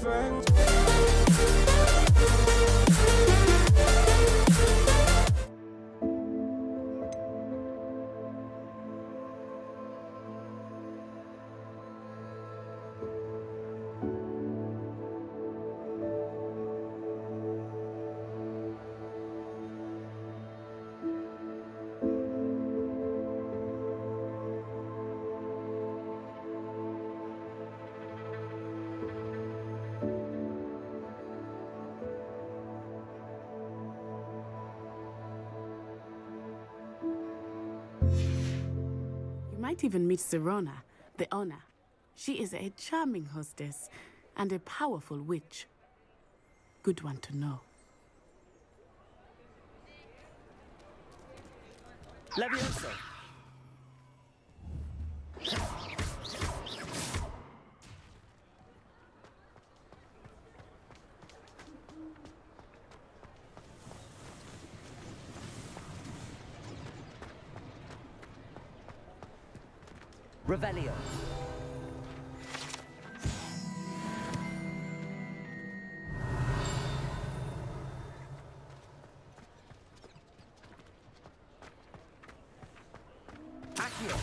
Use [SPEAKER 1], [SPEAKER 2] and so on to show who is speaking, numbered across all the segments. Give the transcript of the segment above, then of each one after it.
[SPEAKER 1] friends.
[SPEAKER 2] You might even meet Sirona, the owner. She is a charming hostess and a powerful witch. Good one to know.
[SPEAKER 3] Levioso. Revelio. Accio.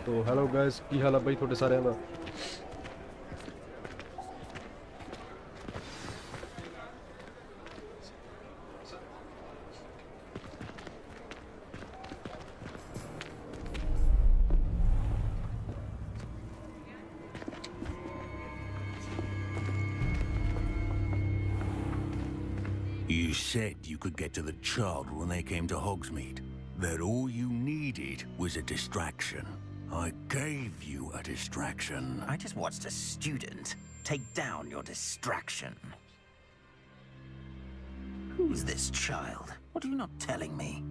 [SPEAKER 4] तो hello guys की हाल है भाई थोड़े सारे हैं
[SPEAKER 5] You said you could get to the child when they came to Hogsmeade. That all you needed was a distraction. I gave you a distraction.
[SPEAKER 3] I just watched a student take down your distraction. Who's this child? What are you not telling me?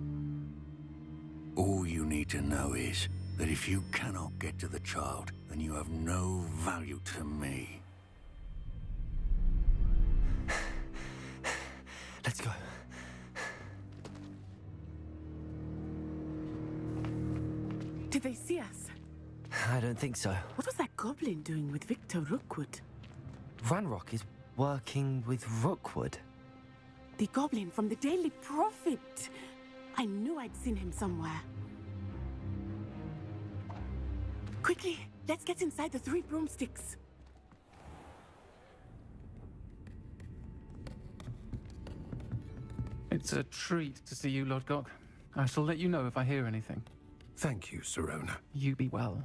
[SPEAKER 5] All you need to know is that if you cannot get to the child, then you have no value to me.
[SPEAKER 3] Let's go.
[SPEAKER 2] Did they see us?
[SPEAKER 6] I don't think so.
[SPEAKER 2] What was that goblin doing with Victor Rookwood?
[SPEAKER 6] Ranrock is working with Rookwood.
[SPEAKER 2] The goblin from the Daily Prophet. I knew I'd seen him somewhere. Quickly, let's get inside the 3 broomsticks.
[SPEAKER 7] It's a treat to see you, Lodgok. I shall let you know if I hear anything.
[SPEAKER 8] Thank you, Sirona.
[SPEAKER 7] You be well.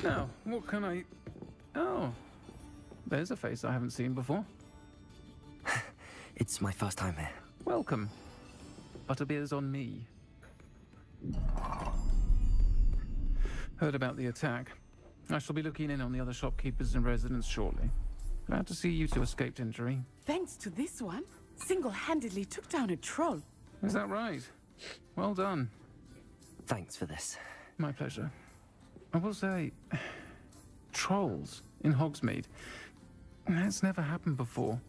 [SPEAKER 7] Now, what can I... Oh, there's a face I haven't seen before.
[SPEAKER 6] It's my first time here.
[SPEAKER 7] Welcome. Butterbeer's on me. Heard about the attack. I shall be looking in on the other shopkeepers and residents shortly. Glad to see you two escaped injury.
[SPEAKER 2] Thanks to this one, single-handedly took down a troll.
[SPEAKER 7] Is that right? Well done.
[SPEAKER 6] Thanks for this.
[SPEAKER 7] My pleasure. I will say, trolls in Hogsmeade. That's never happened before.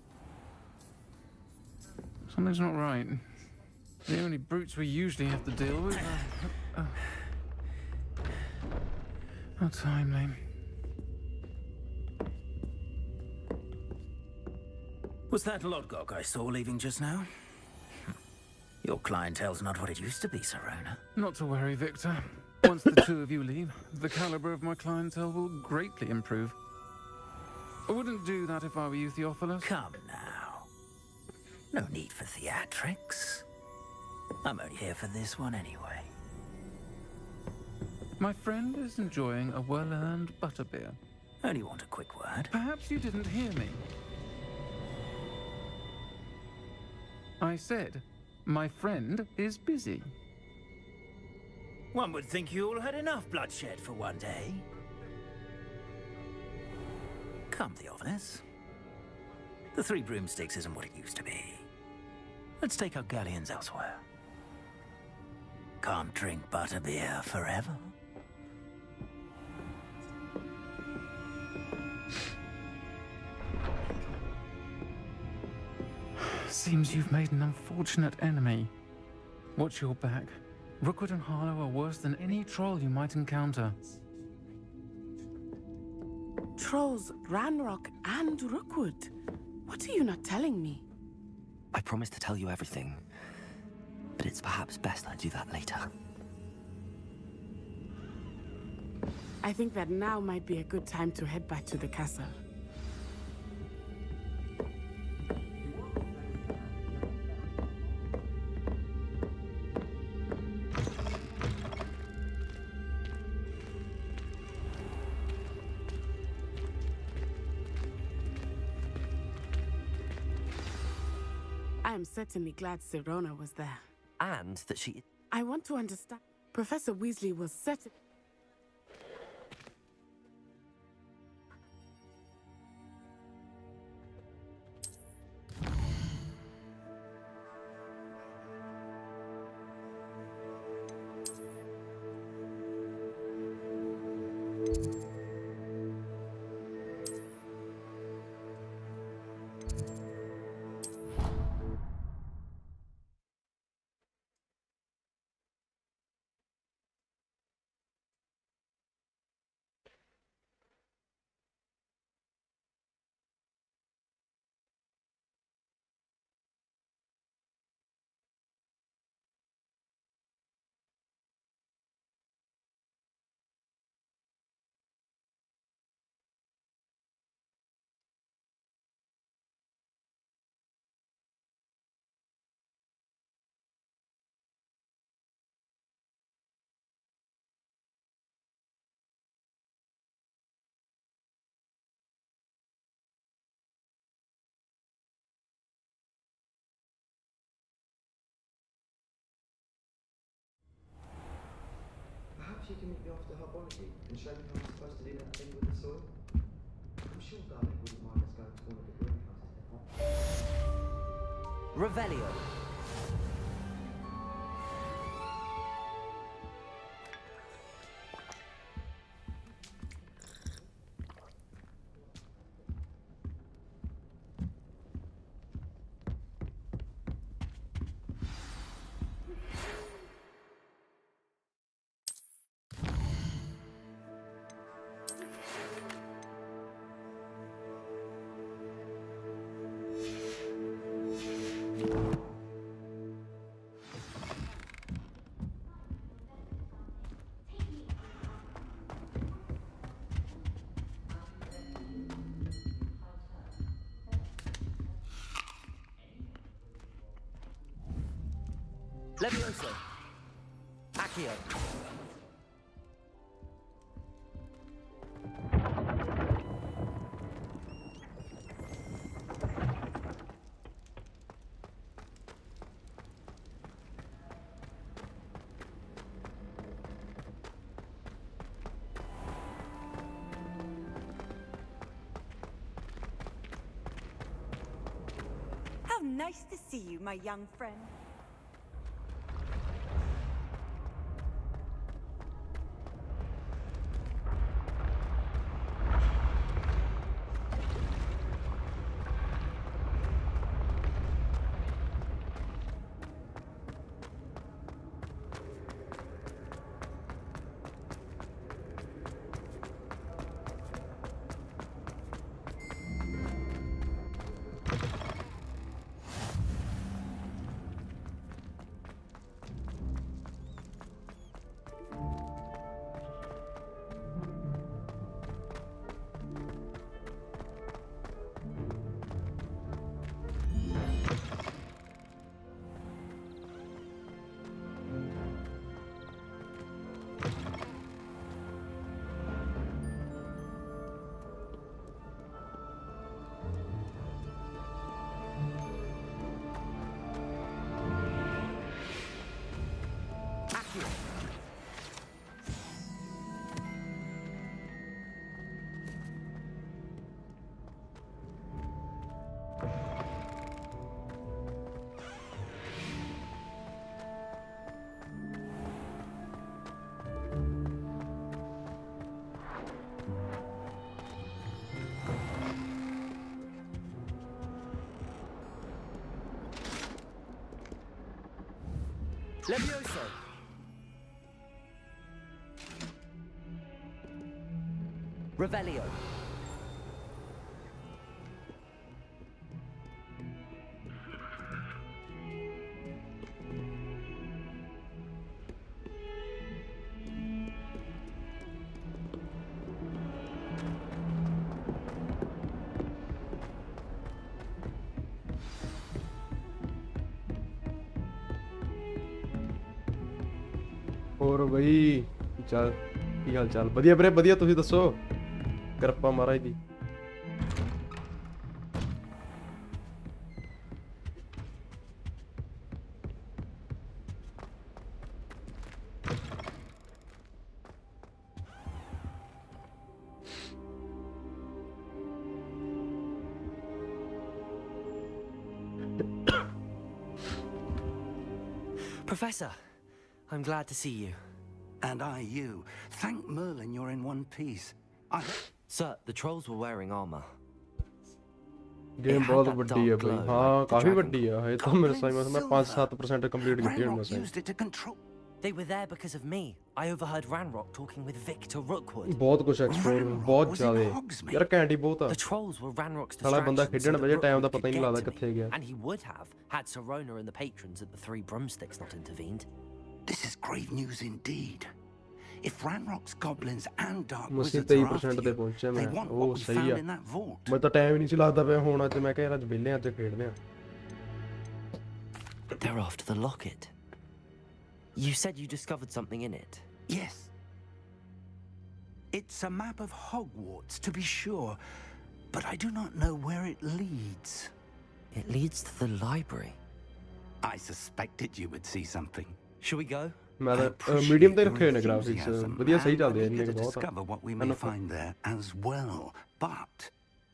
[SPEAKER 7] Something's not right. The only brutes we usually have to deal with. How timely.
[SPEAKER 3] Was that Lodgok I saw leaving just now? Your clientele's not what it used to be, Serona.
[SPEAKER 7] Not to worry, Victor. Once the two of you leave, the caliber of my clientele will greatly improve. I wouldn't do that if I were you, Theophilus.
[SPEAKER 3] Come now. No need for theatrics. I'm only here for this one anyway.
[SPEAKER 7] My friend is enjoying a well-earned butterbeer.
[SPEAKER 3] Only want a quick word.
[SPEAKER 7] Perhaps you didn't hear me. I said, my friend is busy.
[SPEAKER 3] One would think you all had enough bloodshed for one day. Come, Theophilus. The Three Broomsticks isn't what it used to be. Let's take our galleons elsewhere. Can't drink butterbeer forever.
[SPEAKER 7] Seems you've made an unfortunate enemy. Watch your back. Rookwood and Harlow are worse than any troll you might encounter.
[SPEAKER 2] Trolls, Ranrock, and Rookwood. What are you not telling me?
[SPEAKER 6] I promised to tell you everything, but it's perhaps best I do that later.
[SPEAKER 2] I think that now might be a good time to head back to the castle. I am certainly glad Serona was there.
[SPEAKER 6] And that she...
[SPEAKER 2] I want to understand. Professor Weasley was certain.
[SPEAKER 1] Perhaps you can meet me after herbology and show me how I'm supposed to do that thing with the soil? I'm sure Garlic wouldn't mind us going to one of the greenhouses.
[SPEAKER 6] Revelio. Levioso. Accio.
[SPEAKER 9] How nice to see you, my young friend.
[SPEAKER 6] Levioso. Revelio.
[SPEAKER 4] ਹੋਰ ਬਈ ਚੱਲ ਕੀ ਹਾਲ ਚਾਲ? ਵਧੀਆ ਵੀਰੇ ਵਧੀਆ, ਤੁਸੀਂ ਦੱਸੋ? ਕਿਰਪਾ ਮਹਾਰਾਜ ਦੀ।
[SPEAKER 6] Professor, I'm glad to see you.
[SPEAKER 5] And I you. Thank Merlin you're in one piece.
[SPEAKER 6] Sir, the trolls were wearing armor.
[SPEAKER 4] Game बहुत ਵੱਡੀ ਹੈ ਬਈ। ਹਾਂ ਕਾਫੀ ਵੱਡੀ ਹੈ। ਹਜੇ ਤਾਂ ਮੇਰੇ ਸਾਈਮਸ ਮੈਂ 5-7% ਕੰਪਲੀਟ ਕੀਤੀ ਹੈ ਮੈਂ।
[SPEAKER 6] They were there because of me. I overheard Ranrock talking with Victor Rookwood.
[SPEAKER 4] ਬਹੁਤ ਕੁਝ ਐਕਸਪਲੋਰ ਬਹੁਤ ਜ਼ਿਆਦਾ ਯਾਰ ਕੈਂਡੀ ਬਹੁਤ ਆ।
[SPEAKER 6] The trolls were Ranrock's
[SPEAKER 4] ਸਾਲਾ ਬੰਦਾ
[SPEAKER 6] distraction
[SPEAKER 4] ਖੇਡਣ
[SPEAKER 6] so
[SPEAKER 4] ਵਜੇ
[SPEAKER 6] that
[SPEAKER 4] ਟਾਈਮ ਦਾ
[SPEAKER 6] Rookwood
[SPEAKER 4] ਪਤਾ ਹੀ
[SPEAKER 6] could
[SPEAKER 4] ਨਹੀਂ ਲੱਗਦਾ
[SPEAKER 6] get to
[SPEAKER 4] ਕਿੱਥੇ
[SPEAKER 6] me.
[SPEAKER 4] ਗਿਆ।
[SPEAKER 6] And he would have had Sirona and the patrons at the Three Broomsticks not intervened.
[SPEAKER 5] This is grave news indeed. If Ranrock's goblins and dark
[SPEAKER 4] ਮਸੀਂ
[SPEAKER 5] wizards are
[SPEAKER 4] 23%
[SPEAKER 5] after
[SPEAKER 4] ਤੇ
[SPEAKER 5] you,
[SPEAKER 4] ਪਹੁੰਚਿਆ
[SPEAKER 5] they
[SPEAKER 4] ਮੈਂ।
[SPEAKER 5] want
[SPEAKER 4] ਉਹ
[SPEAKER 5] what we
[SPEAKER 4] ਸਹੀ ਆ।
[SPEAKER 5] found in that vault.
[SPEAKER 4] ਮੈਂ ਤਾਂ time ਹੀ ਨਹੀਂ ਸੀ ਲੱਗਦਾ ਪਿਆ ਹੁਣ। ਅੱਜ ਮੈਂ ਕਿਹਾ ਯਾਰ ਅੱਜ ਵਿਹਲੇ ਅੱਜ ਖੇਡਦੇ ਆ।
[SPEAKER 6] They're after the locket. You said you discovered something in it.
[SPEAKER 5] Yes. It's a map of Hogwarts, to be sure, but I do not know where it leads.
[SPEAKER 6] It leads to the library.
[SPEAKER 5] I suspected you would see something.
[SPEAKER 6] Shall we go?
[SPEAKER 4] ਮੈਂ
[SPEAKER 5] I
[SPEAKER 4] ਤਾਂ
[SPEAKER 5] appreciate
[SPEAKER 4] medium ਤੇ
[SPEAKER 5] your
[SPEAKER 4] ਰੱਖੇ ਹੋਏ ਨੇ graphics
[SPEAKER 5] enthusiasm,
[SPEAKER 4] ਵਧੀਆ ਸਹੀ
[SPEAKER 5] and
[SPEAKER 4] ਚੱਲਦੇ
[SPEAKER 5] I'm
[SPEAKER 4] ਇੰਨੇ
[SPEAKER 5] eager to
[SPEAKER 4] ਬਹੁਤ ਆ।
[SPEAKER 5] discover what we may find there as well. But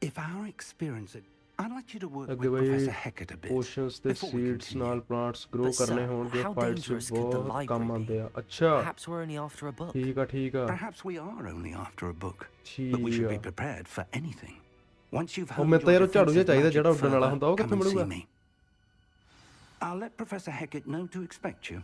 [SPEAKER 5] if our experience, I'd like you to work
[SPEAKER 4] ਅੱਗੇ
[SPEAKER 5] with
[SPEAKER 4] ਬਈ
[SPEAKER 5] Professor Hecat a bit.
[SPEAKER 4] ਪੋਸ਼ਨਸ ਤੇ
[SPEAKER 5] before we
[SPEAKER 4] ਸੀਡਸ
[SPEAKER 5] continue.
[SPEAKER 4] ਨਾਲ ਪਲਾਂਟਸ ਗਰੋ
[SPEAKER 6] But
[SPEAKER 4] ਕਰਨੇ
[SPEAKER 6] sir,
[SPEAKER 4] ਹੋਣਗੇ
[SPEAKER 6] how
[SPEAKER 4] fights
[SPEAKER 6] dangerous could the
[SPEAKER 4] ਬਹੁਤ ਕੰਮ
[SPEAKER 6] library
[SPEAKER 4] ਆਉਂਦੇ ਆ।
[SPEAKER 6] be?
[SPEAKER 4] ਅੱਛਾ
[SPEAKER 6] Perhaps we're only after a book.
[SPEAKER 4] ਠੀਕ ਆ ਠੀਕ ਆ
[SPEAKER 5] Perhaps we are only after a book, but we
[SPEAKER 4] ਠੀਕ
[SPEAKER 5] should
[SPEAKER 4] ਆ।
[SPEAKER 5] be prepared for anything. Once you've
[SPEAKER 4] ਉਹ
[SPEAKER 5] honed
[SPEAKER 4] ਮੈਨੂੰ ਤਾਂ
[SPEAKER 5] your
[SPEAKER 4] ਯਾਰ ਉਹ ਝਾੜੂ ਜਿਹਾ
[SPEAKER 5] defensive
[SPEAKER 4] ਚਾਹੀਦਾ
[SPEAKER 5] magic
[SPEAKER 4] ਜਿਹੜਾ ਉੱਡਣ ਵਾਲਾ
[SPEAKER 5] further,
[SPEAKER 4] ਹੁੰਦਾ। ਉਹ ਕਿੱਥੇ
[SPEAKER 5] come and see
[SPEAKER 4] ਮਿਲੂਗਾ?
[SPEAKER 5] me. I'll let Professor Hecat know to expect you.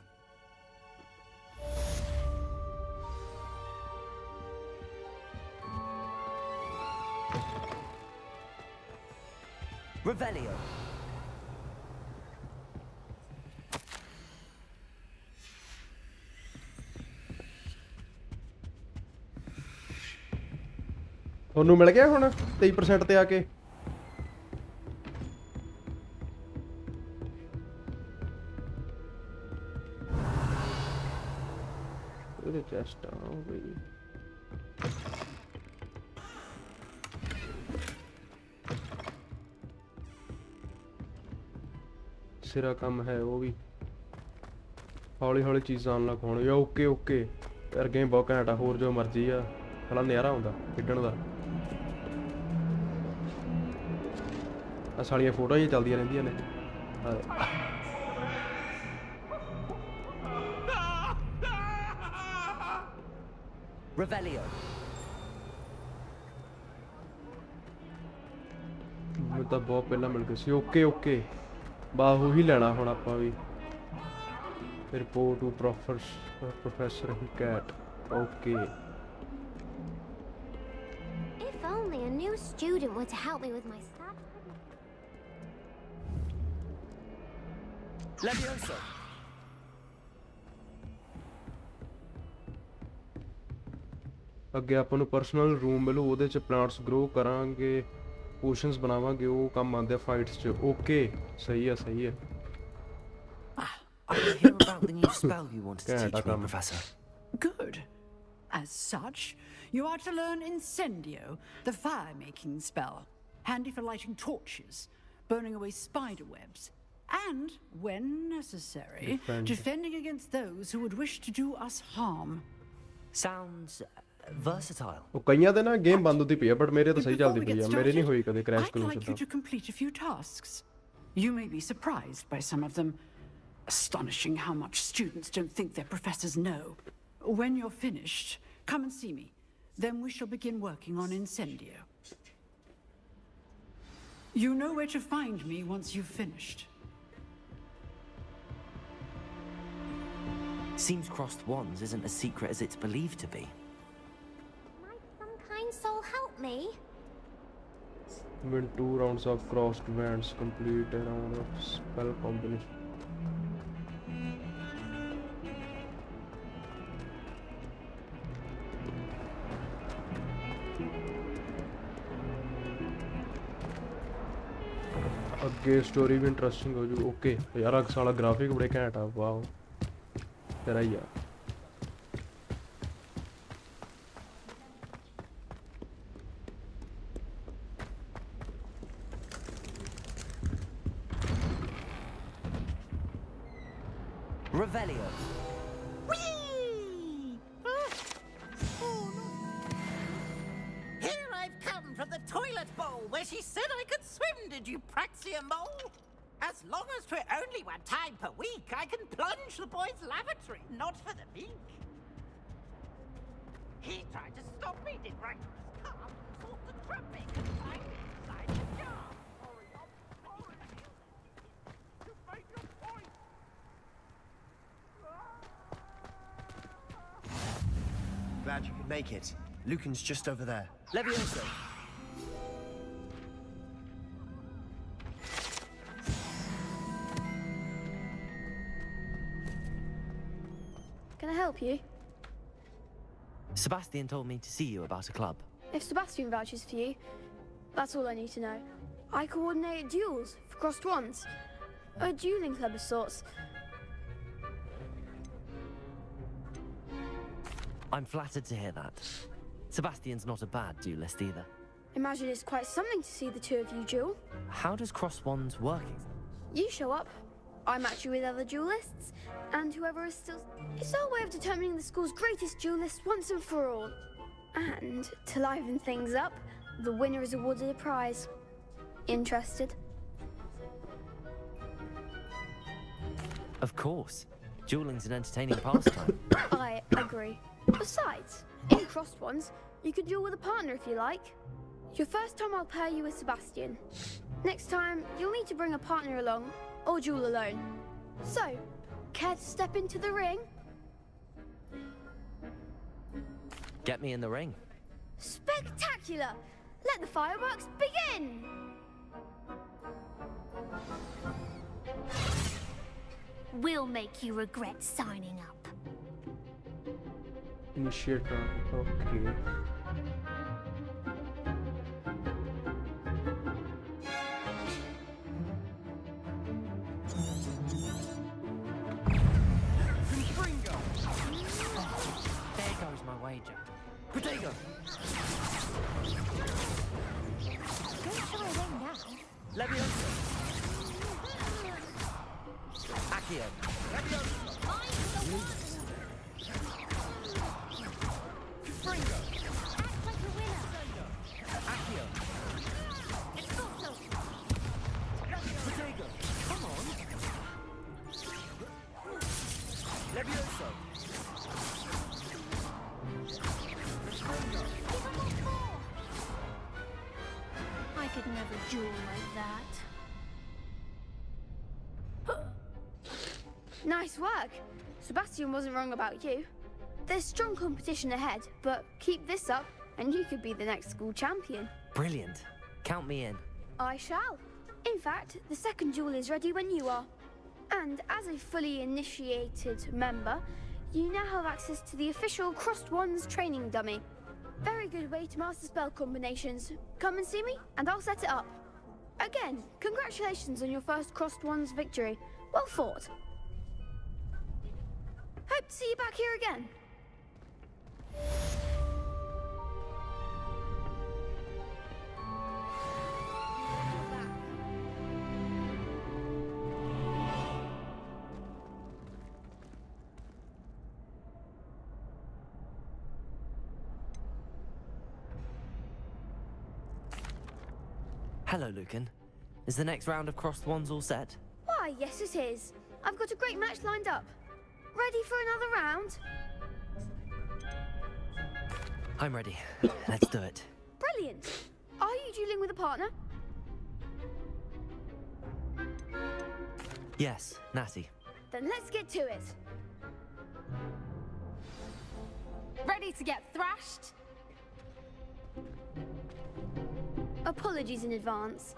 [SPEAKER 6] Revelio.
[SPEAKER 4] ਤੁਹਾਨੂੰ ਮਿਲ ਗਿਆ ਹੁਣ 23% ਤੇ ਆ ਕੇ? ਉਹਦੇ ਚੈਸਟ ਆ ਬਈ। ਸਿਰਾ ਕੰਮ ਹੈ ਉਹ ਵੀ। ਹੌਲੀ ਹੌਲੀ ਚੀਜ਼ਾਂ ਅਨਲੌਕ ਹੋਣਗੀਆਂ। ਓਕੇ ਓਕੇ ਯਾਰ ਗੇਮ ਬਹੁਤ ਘੈਂਟ ਆ। ਹੋਰ ਜੋ ਮਰਜ਼ੀ ਆ ਸਾਲਾ ਨਜ਼ਾਰਾ ਆਉਂਦਾ ਖੇਡਣ ਦਾ। ਆ ਸਾਲੀਆਂ ਫੋਟੋਆਂ ਹੀ ਚੱਲਦੀਆਂ ਰਹਿੰਦੀਆਂ ਨੇ।
[SPEAKER 6] Revelio.
[SPEAKER 4] ਮੈਨੂੰ ਤਾਂ ਬਹੁਤ ਪਹਿਲਾਂ ਮਿਲ ਗਈ ਸੀ। ਓਕੇ ਓਕੇ ਬਾ ਉਹੀ ਲੈਣਾ ਹੁਣ ਆਪਾਂ ਵੀ। ਰਿਪੋਰਟ ਟੂ ਪ੍ਰੋਫੈਸਰ ਹੀਕੈਟ। Okay
[SPEAKER 10] If only a new student were to help me with my stuff.
[SPEAKER 6] Levioso.
[SPEAKER 4] ਅੱਗੇ ਆਪਾਂ ਨੂੰ ਪਰਸਨਲ ਰੂਮ ਮਿਲੂ। ਉਹਦੇ ਚ ਪਲਾਂਟਸ ਗਰੋ ਕਰਾਂਗੇ, ਪੋਸ਼ਨਸ ਬਣਾਵਾਂਗੇ। ਉਹ ਕੰਮ ਆਉਂਦੇ ਆ ਫਾਈਟਸ ਚ। ਓਕੇ ਸਹੀ ਆ ਸਹੀ ਆ।
[SPEAKER 6] I hear about the new spell you wanted to teach me, Professor.
[SPEAKER 11] Good. As such, you are to learn Incendio, the fire-making spell. Handy for lighting torches, burning away spider webs, and, when necessary, defending against those who would wish to do us harm.
[SPEAKER 6] Sounds versatile.
[SPEAKER 4] ਉਹ ਕਈਆਂ ਦੇ ਨਾ game ਬੰਦ ਹੁੰਦੀ ਪਈ ਆ but ਮੇਰੇ ਤਾਂ ਸਹੀ ਚੱਲਦੀ ਪਈ ਆ। ਮੇਰੇ ਨਹੀਂ ਹੋਈ ਕਦੇ crash
[SPEAKER 11] I'd like you to complete a few tasks. You may be surprised by some of them. Astonishing how much students don't think their professors know. When you're finished, come and see me. Then we shall begin working on Incendio. You know where to find me once you've finished.
[SPEAKER 6] Seems crossed wands isn't as secret as it's believed to be.
[SPEAKER 10] Might some kind soul help me?
[SPEAKER 4] Win 2 rounds of crossed bands. Complete a round of spell combination. अगे story भी interesting हो जू okay यार साला graphic बड़े घैंट आ वाह तेरा ही यार
[SPEAKER 6] Revelio.
[SPEAKER 12] Here I've come from the toilet bowl where she said I could swim, did you praxia mole? As long as for only 1 time per week, I can plunge the boys' lavatory, not for the meek. He tried to stop me, did Rancorous Carp, sought to trap me, confined me inside the jar. You made your point.
[SPEAKER 13] Glad you could make it. Lucan's just over there.
[SPEAKER 6] Levioso.
[SPEAKER 14] Can I help you?
[SPEAKER 6] Sebastian told me to see you about a club.
[SPEAKER 14] If Sebastian vouches for you, that's all I need to know. I coordinate duels for crossed wands. A dueling club of sorts.
[SPEAKER 6] I'm flattered to hear that. Sebastian's not a bad duelist either.
[SPEAKER 14] Imagine it's quite something to see the two of you duel.
[SPEAKER 6] How does cross wands work?
[SPEAKER 14] You show up, I match you with other duelists, and whoever is still... It's our way of determining the school's greatest duelist once and for all. And, to liven things up, the winner is awarded a prize. Interested?
[SPEAKER 6] Of course. Dueling's an entertaining pastime.
[SPEAKER 14] I agree. Besides, in crossed ones, you can duel with a partner if you like. Your first time I'll pair you with Sebastian. Next time, you'll need to bring a partner along, or duel alone. So, care to step into the ring?
[SPEAKER 6] Get me in the ring.
[SPEAKER 14] Spectacular! Let the fireworks begin!
[SPEAKER 10] We'll make you regret signing up.
[SPEAKER 4] Initiate round. Okay.
[SPEAKER 6] There goes my wager. Protego!
[SPEAKER 10] Don't show away now.
[SPEAKER 6] Levioso! Accio! Levioso!
[SPEAKER 10] Fringo! Act like a winner!
[SPEAKER 6] Accio!
[SPEAKER 10] Expulso!
[SPEAKER 6] Protego! Come on! Levioso!
[SPEAKER 10] I could never duel like that.
[SPEAKER 14] Nice work. Sebastian wasn't wrong about you. There's strong competition ahead, but keep this up and you could be the next school champion.
[SPEAKER 6] Brilliant. Count me in.
[SPEAKER 14] I shall. In fact, the second duel is ready when you are. And as a fully initiated member, you now have access to the official Crossed Wands training dummy. Very good way to master spell combinations. Come and see me, and I'll set it up. Again, congratulations on your first Crossed Wands victory. Well fought. Hope to see you back here again.
[SPEAKER 6] Hello, Lucan. Is the next round of crossed wands all set?
[SPEAKER 14] Why, yes it is. I've got a great match lined up. Ready for another round?
[SPEAKER 6] I'm ready. Let's do it.
[SPEAKER 14] Brilliant. Are you dueling with a partner?
[SPEAKER 6] Yes, Natty.
[SPEAKER 14] Then let's get to it. Ready to get thrashed? Apologies in advance.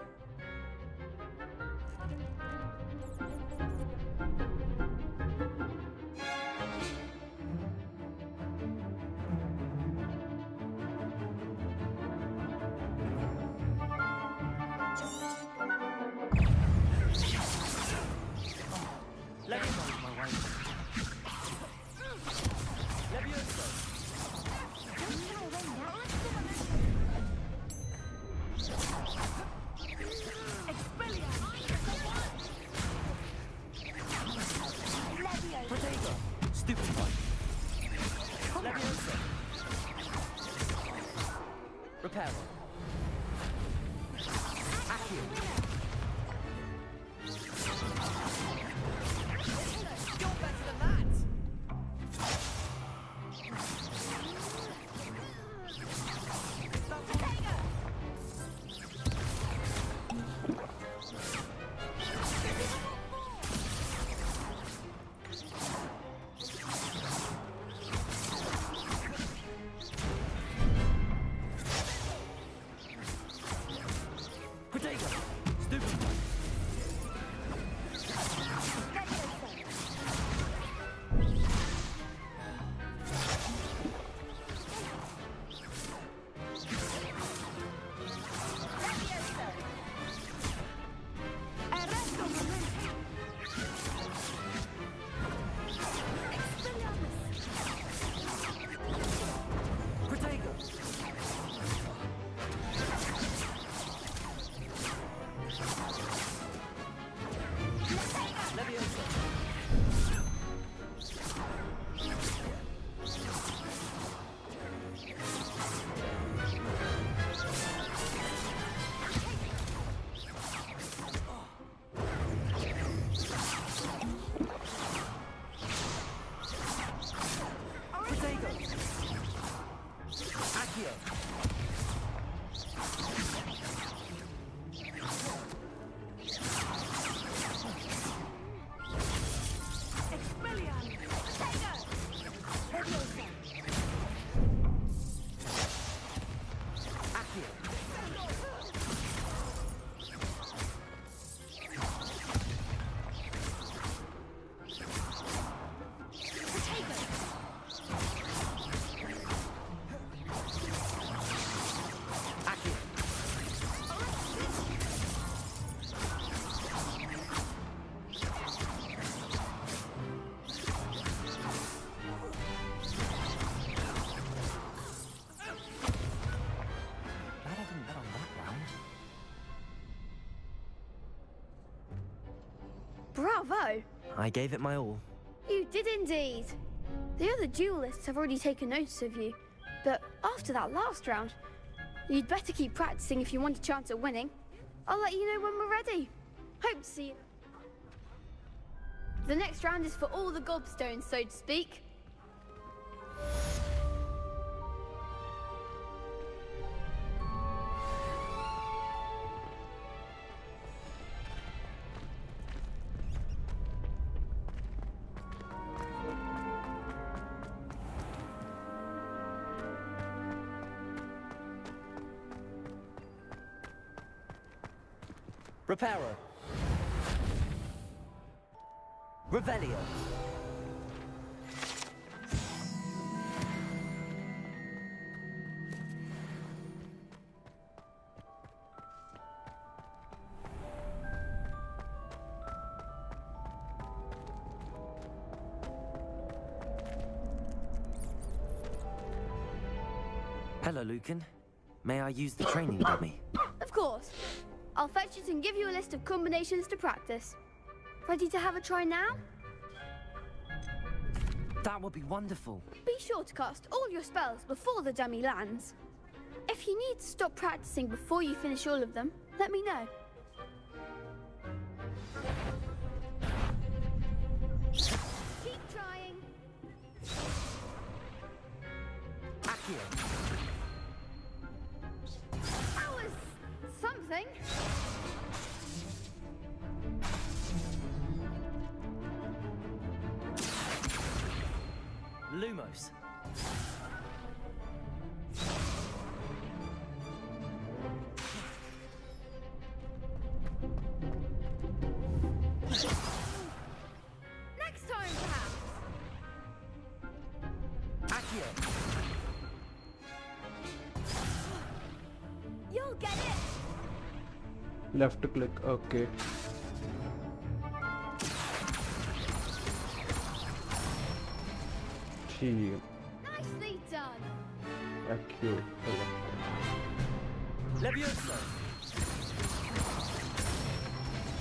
[SPEAKER 14] Bravo!
[SPEAKER 6] I gave it my all.
[SPEAKER 14] You did indeed. The other duelists have already taken notice of you, but after that last round, you'd better keep practicing if you want a chance at winning. I'll let you know when we're ready. Hope to see you. The next round is for all the gobstones, so to speak.
[SPEAKER 6] Reparo. Revelio. Hello, Lucan. May I use the training dummy?
[SPEAKER 14] Of course. I'll fetch it and give you a list of combinations to practice. Ready to have a try now?
[SPEAKER 6] That would be wonderful.
[SPEAKER 14] Be sure to cast all your spells before the dummy lands. If you need to stop practicing before you finish all of them, let me know. Keep trying.
[SPEAKER 6] Accio.
[SPEAKER 14] That was something.
[SPEAKER 6] Lumos.
[SPEAKER 4] Left click okay ठीक है
[SPEAKER 14] Nicely done.
[SPEAKER 4] Acute
[SPEAKER 6] Levioso.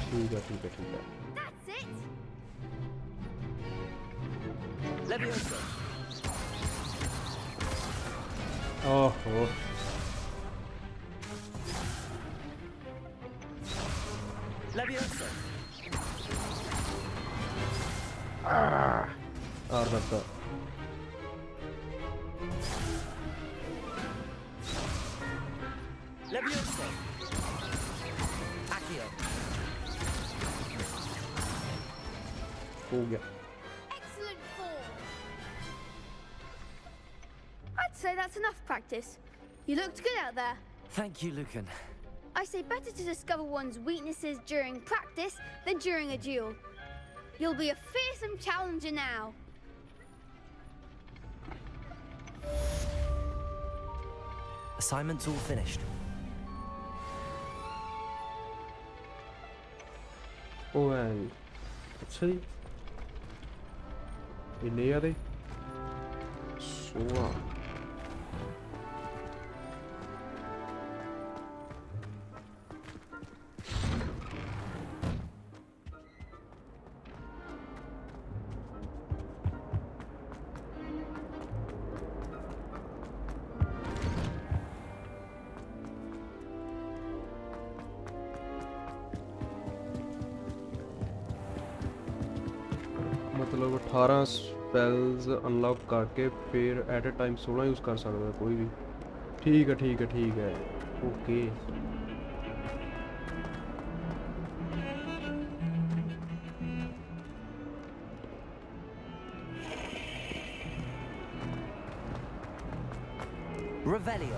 [SPEAKER 4] ठीक है ठीक है ठीक है
[SPEAKER 14] That's it.
[SPEAKER 6] Levioso.
[SPEAKER 4] ओहो
[SPEAKER 6] Levioso.
[SPEAKER 4] और बता
[SPEAKER 6] Levioso. Accio.
[SPEAKER 4] हो गया
[SPEAKER 14] Excellent form. I'd say that's enough practice. You looked good out there.
[SPEAKER 6] Thank you, Lucan.
[SPEAKER 14] I say better to discover one's weaknesses during practice than during a duel. You'll be a fearsome challenger now.
[SPEAKER 6] Assignment's all finished.
[SPEAKER 4] Oh and अच्छा जी इन्ने आ दे 16 मतलब 18 spells unlock करके फिर eight ए time 16 use कर सकता है कोई भी ठीक है ठीक है ठीक है okay
[SPEAKER 6] Revelio.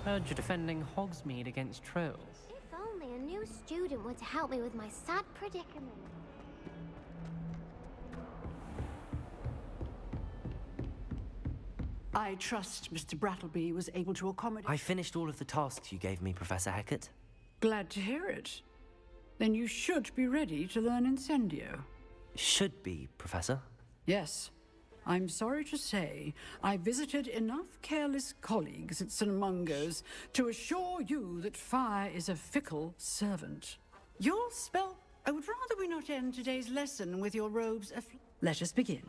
[SPEAKER 15] Heard you're defending Hogsmeade against trolls.
[SPEAKER 10] If only a new student were to help me with my sad predicament.
[SPEAKER 11] I trust Mr. Brattleby was able to accommodate.
[SPEAKER 6] I finished all of the tasks you gave me, Professor Hecat.
[SPEAKER 11] Glad to hear it. Then you should be ready to learn Incendio.
[SPEAKER 6] Should be, Professor.
[SPEAKER 11] Yes. I'm sorry to say I visited enough careless colleagues at St. Mungo's to assure you that fire is a fickle servant. Your spell... I would rather we not end today's lesson with your robes of... Let us begin.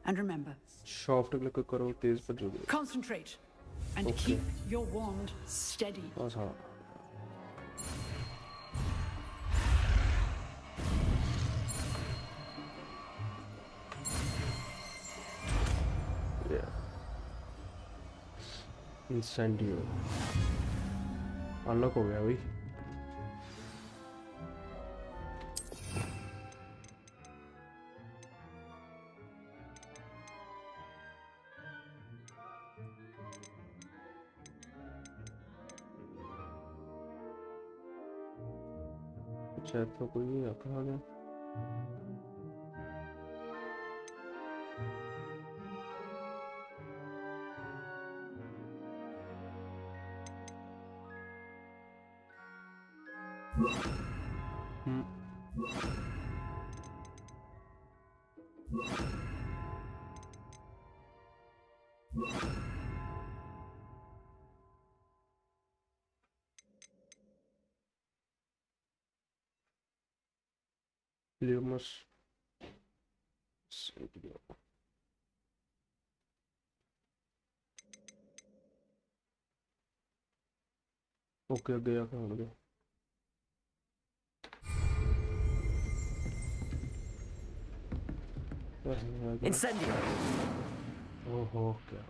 [SPEAKER 11] And remember...
[SPEAKER 4] Soft click करो तेज पर जो
[SPEAKER 11] Concentrate. And keep your wand steady.
[SPEAKER 4] बस हाँ Incendio unlock हो गया भाई शायद तो कोई नहीं रखा गया Lumos Incendio ओके गया कहाँ गया
[SPEAKER 6] Incendio.
[SPEAKER 4] ओहो क्या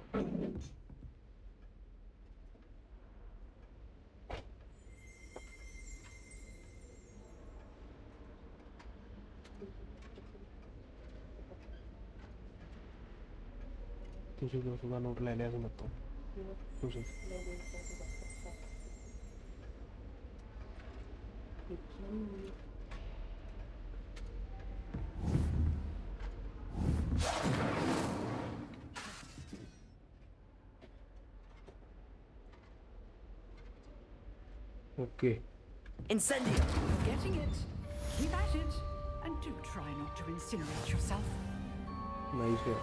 [SPEAKER 4] तुझे 200 का नोट ले लिया तो मत तुझे okay
[SPEAKER 6] Incendio!
[SPEAKER 11] Getting it. Keep at it. And do try not to incinerate yourself.
[SPEAKER 4] Nice है.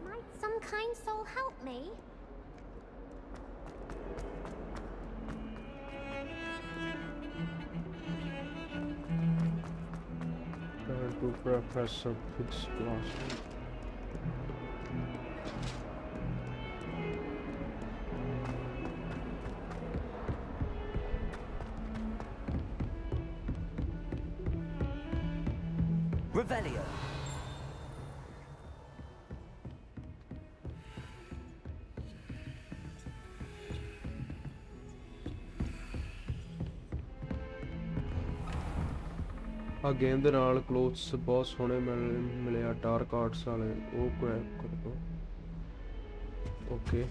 [SPEAKER 10] Might some kind soul help me?
[SPEAKER 4] To Professor Fitz class.
[SPEAKER 6] Revelio!
[SPEAKER 4] ਆ ਗੇਮ ਦੇ ਨਾਲ ਕਲੋਥਸ ਬਹੁਤ ਸੋਹਣੇ ਮਿਲਿਆ ਡਾਰਕ ਆਰਟਸ ਵਾਲੇ ਉਹ ਗ੍ਰੈਬ ਕਰ ਦੋ ਓਕੇ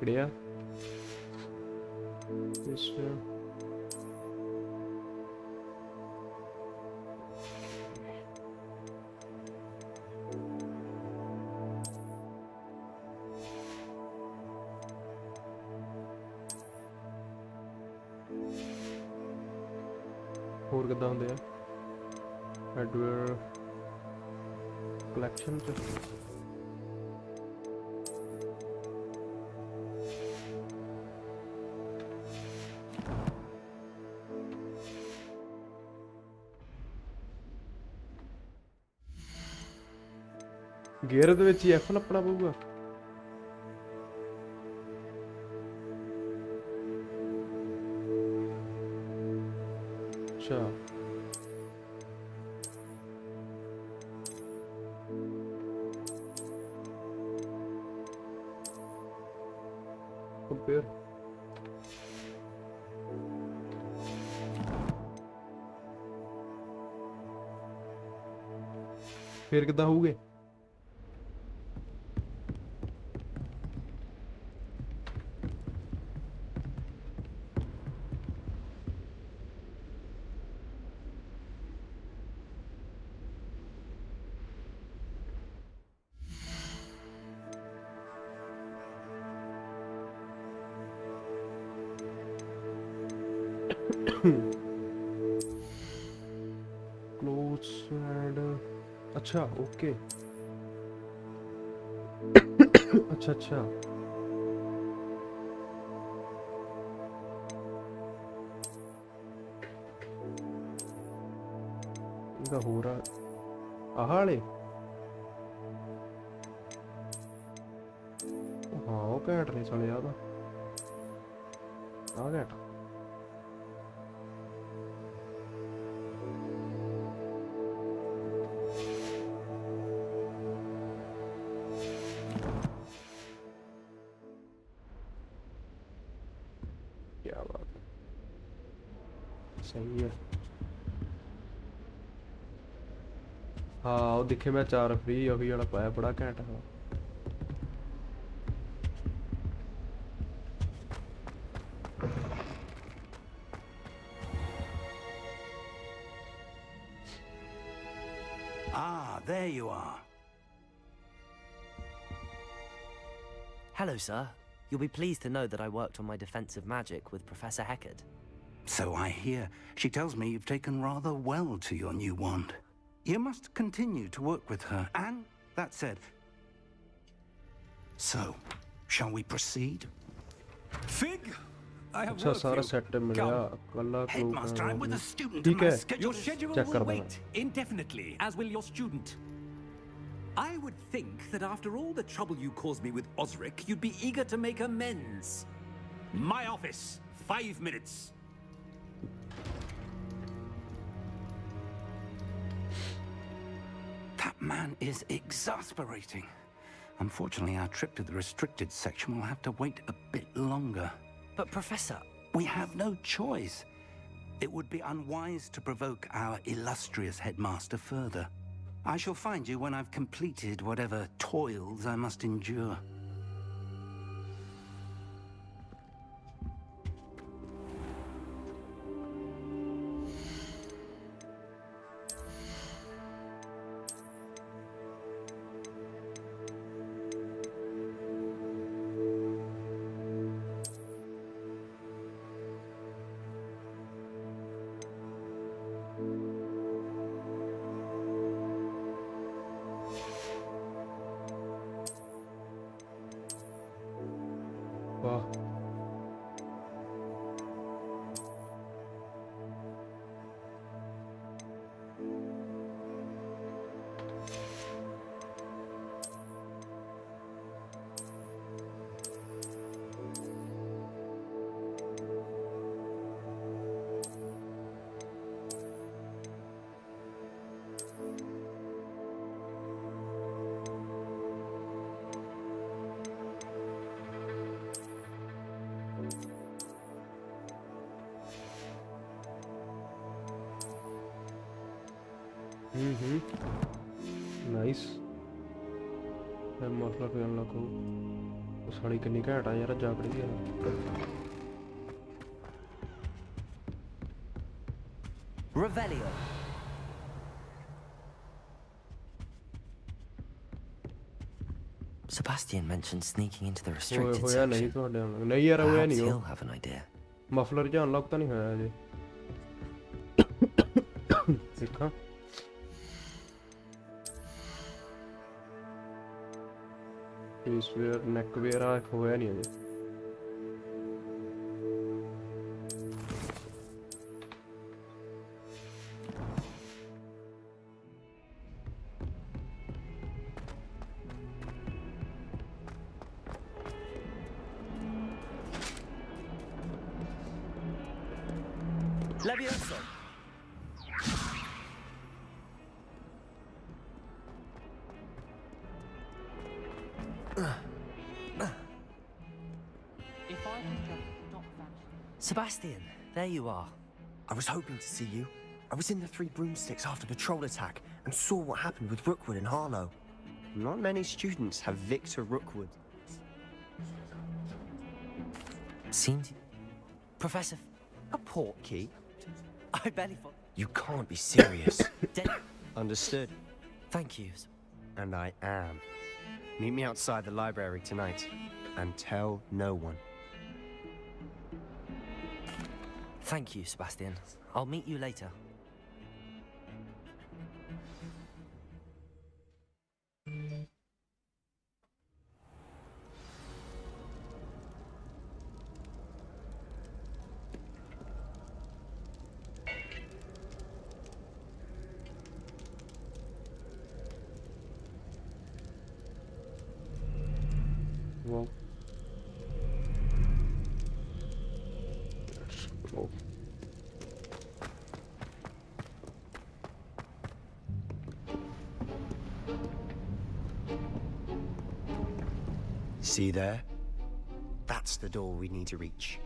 [SPEAKER 4] ਕਿਹੜਿਆ ਇਸ ਹੋਰ ਕਿੱਦਾਂ ਹੁੰਦੇ ਆ ਹਾਰਡਵੇਅਰ ਕਲੈਕਸ਼ਨ ਚ ਗੇਅਰ ਦੇ ਵਿੱਚ ਹੀ ਐਫ ਨੱਪਣਾ ਪਊਗਾ ਅੱਛਾ ਕੰਪੇਅਰ ਫਿਰ ਕਿੱਦਾਂ ਹੋਊਗੇ clothes and अच्छा ओके अच्छा अच्छा इनका हो रहा आहाड़े हाँ वो घैंट नहीं चले यार आ घैंट सही है हाँ वो दिखे मैं 4 फ्री अभी वाला पाया बड़ा घैंट है
[SPEAKER 5] Ah, there you are.
[SPEAKER 6] Hello, sir. You'll be pleased to know that I worked on my defensive magic with Professor Heckard.
[SPEAKER 5] So I hear. She tells me you've taken rather well to your new wand. You must continue to work with her, and that said... So, shall we proceed?
[SPEAKER 8] Fig! I have
[SPEAKER 4] अच्छा सारा set मिला कल्ला
[SPEAKER 5] Headmaster, I'm with a student.
[SPEAKER 4] ठीक है
[SPEAKER 8] Your schedule
[SPEAKER 4] check
[SPEAKER 8] will
[SPEAKER 4] कर देना
[SPEAKER 8] wait indefinitely, as will your student. I would think that after all the trouble you caused me with Osric, you'd be eager to make amends. My office, 5 minutes.
[SPEAKER 5] That man
[SPEAKER 3] man is exasperating. Unfortunately, our trip to the restricted section will have to wait a bit longer.
[SPEAKER 6] But Professor...
[SPEAKER 3] We have no choice. It would be unwise to provoke our illustrious headmaster further. I shall find you when I've completed whatever toils I must endure.
[SPEAKER 4] वाह nice muffler भी unlock हो साड़ी कितनी घैंट आ यार जाकड़ी है
[SPEAKER 6] Revelio. Sebastian mentioned sneaking into the restricted
[SPEAKER 4] होया नहीं
[SPEAKER 6] section.
[SPEAKER 4] तो नहीं यार होया नहीं
[SPEAKER 6] He'll have an idea.
[SPEAKER 4] Muffler जो अनलॉक तो नहीं होया अजे देखा फेस वेयर नेक वेयर आ होया नहीं अजे
[SPEAKER 6] Levioso. Sebastian, there you are.
[SPEAKER 13] I was hoping to see you. I was in the Three Broomsticks after the troll attack and saw what happened with Rookwood and Harlow. Not many students have Victor Rookwood.
[SPEAKER 6] Seems... Professor...
[SPEAKER 13] A portkey?
[SPEAKER 6] I barely thought...
[SPEAKER 13] You can't be serious. Understood.
[SPEAKER 6] Thank you.
[SPEAKER 13] And I am. Meet me outside the library tonight. And tell no one.
[SPEAKER 6] Thank you, Sebastian. I'll meet you later.
[SPEAKER 4] Well, let's go.
[SPEAKER 13] See there? That's the door we need to reach.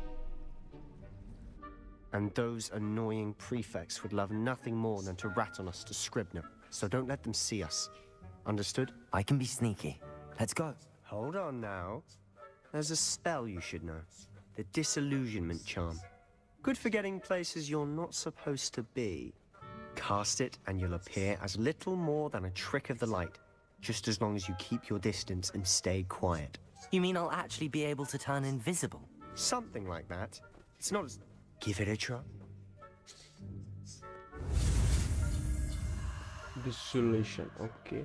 [SPEAKER 13] And those annoying prefects would love nothing more than to rat on us to Scribner. So don't let them see us. Understood?
[SPEAKER 6] I can be sneaky. Let's go.
[SPEAKER 13] Hold on now. There's a spell you should know. The Disillusionment Charm. Good for getting places you're not supposed to be. Cast it and you'll appear as little more than a trick of the light. Just as long as you keep your distance and stay quiet.
[SPEAKER 6] You mean I'll actually be able to turn invisible?
[SPEAKER 13] Something like that. It's not as... Give it a try.
[SPEAKER 4] Dissolution, okay.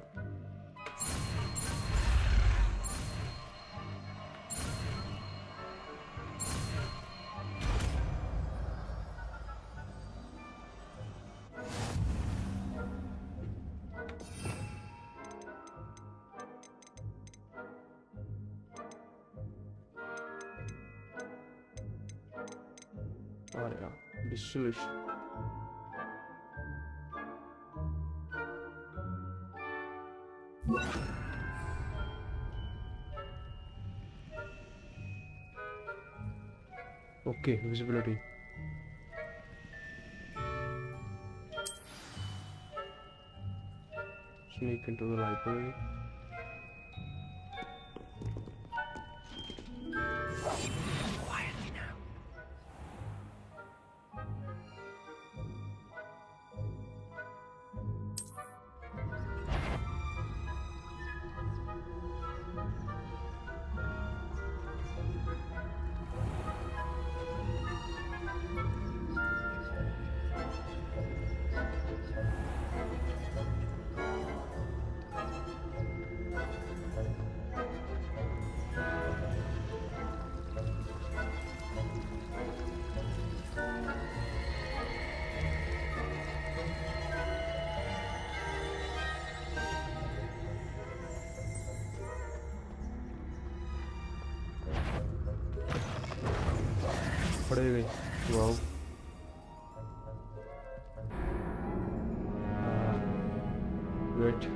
[SPEAKER 4] Dissolution. Okay, visibility. Sneak into the library.
[SPEAKER 13] Quietly now.
[SPEAKER 4] पड़े गई wow wait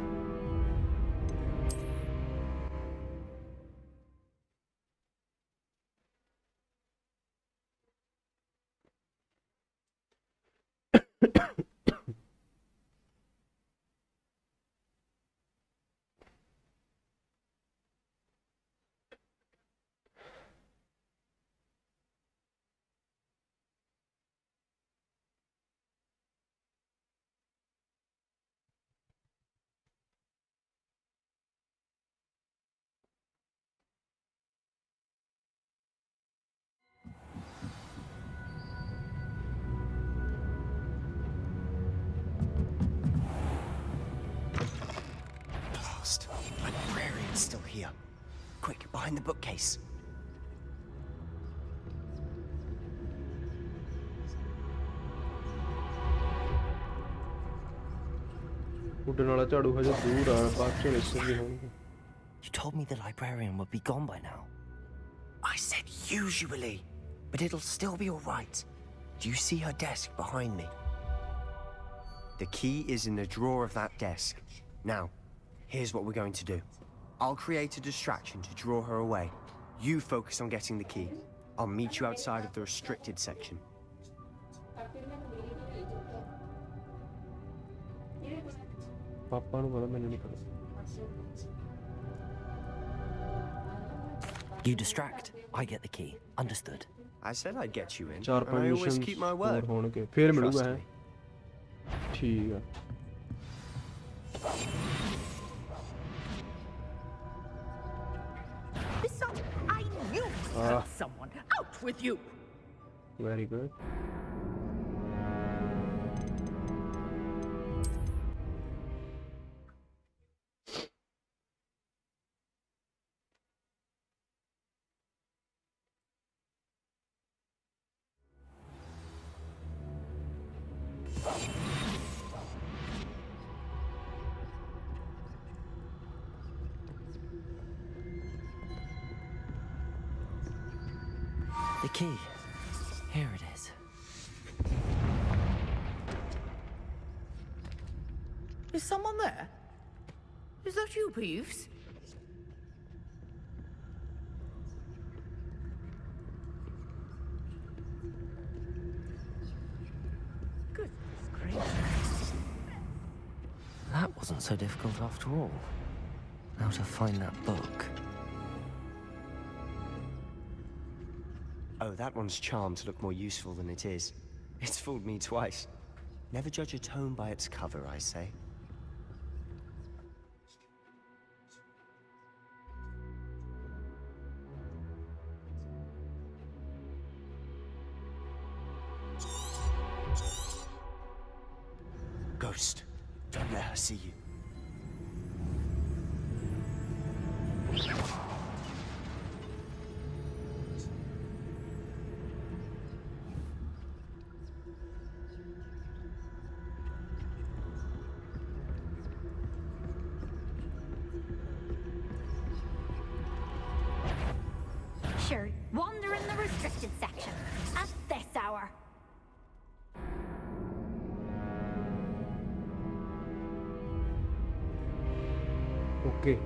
[SPEAKER 13] Blast! Librarian's still here. Quick, behind the bookcase.
[SPEAKER 4] उड़ने वाला झाड़ू है जो दूर आ बात से निश्चित भी होंगे
[SPEAKER 6] You told me the librarian would be gone by now.
[SPEAKER 13] I said usually, but it'll still be all right. Do you see her desk behind me? The key is in the drawer of that desk. Now, here's what we're going to do. I'll create a distraction to draw her away. You focus on getting the key. I'll meet you outside of the restricted section.
[SPEAKER 4] पापा ने बोला मैंने नहीं पढ़ा
[SPEAKER 6] You distract, I get the key. Understood.
[SPEAKER 13] I said I'd get you in.
[SPEAKER 4] चार
[SPEAKER 13] And I always keep my word.
[SPEAKER 4] होने के फिर मिलूंगा
[SPEAKER 13] Trust
[SPEAKER 4] है
[SPEAKER 13] me.
[SPEAKER 4] ठीक है
[SPEAKER 12] Besides, I knew I had someone. Out with you!
[SPEAKER 4] very good
[SPEAKER 6] The key. Here it is.
[SPEAKER 12] Is someone there? Is that you, Peeves? Goodness gracious.
[SPEAKER 6] That wasn't so difficult after all. Now to find that book.
[SPEAKER 13] Oh, that one's charmed to look more useful than it is. It's fooled me twice. Never judge a tome by its cover, I say. Ghost, don't let her see you.
[SPEAKER 10] Sure, wander in the restricted section at this hour.
[SPEAKER 4] okay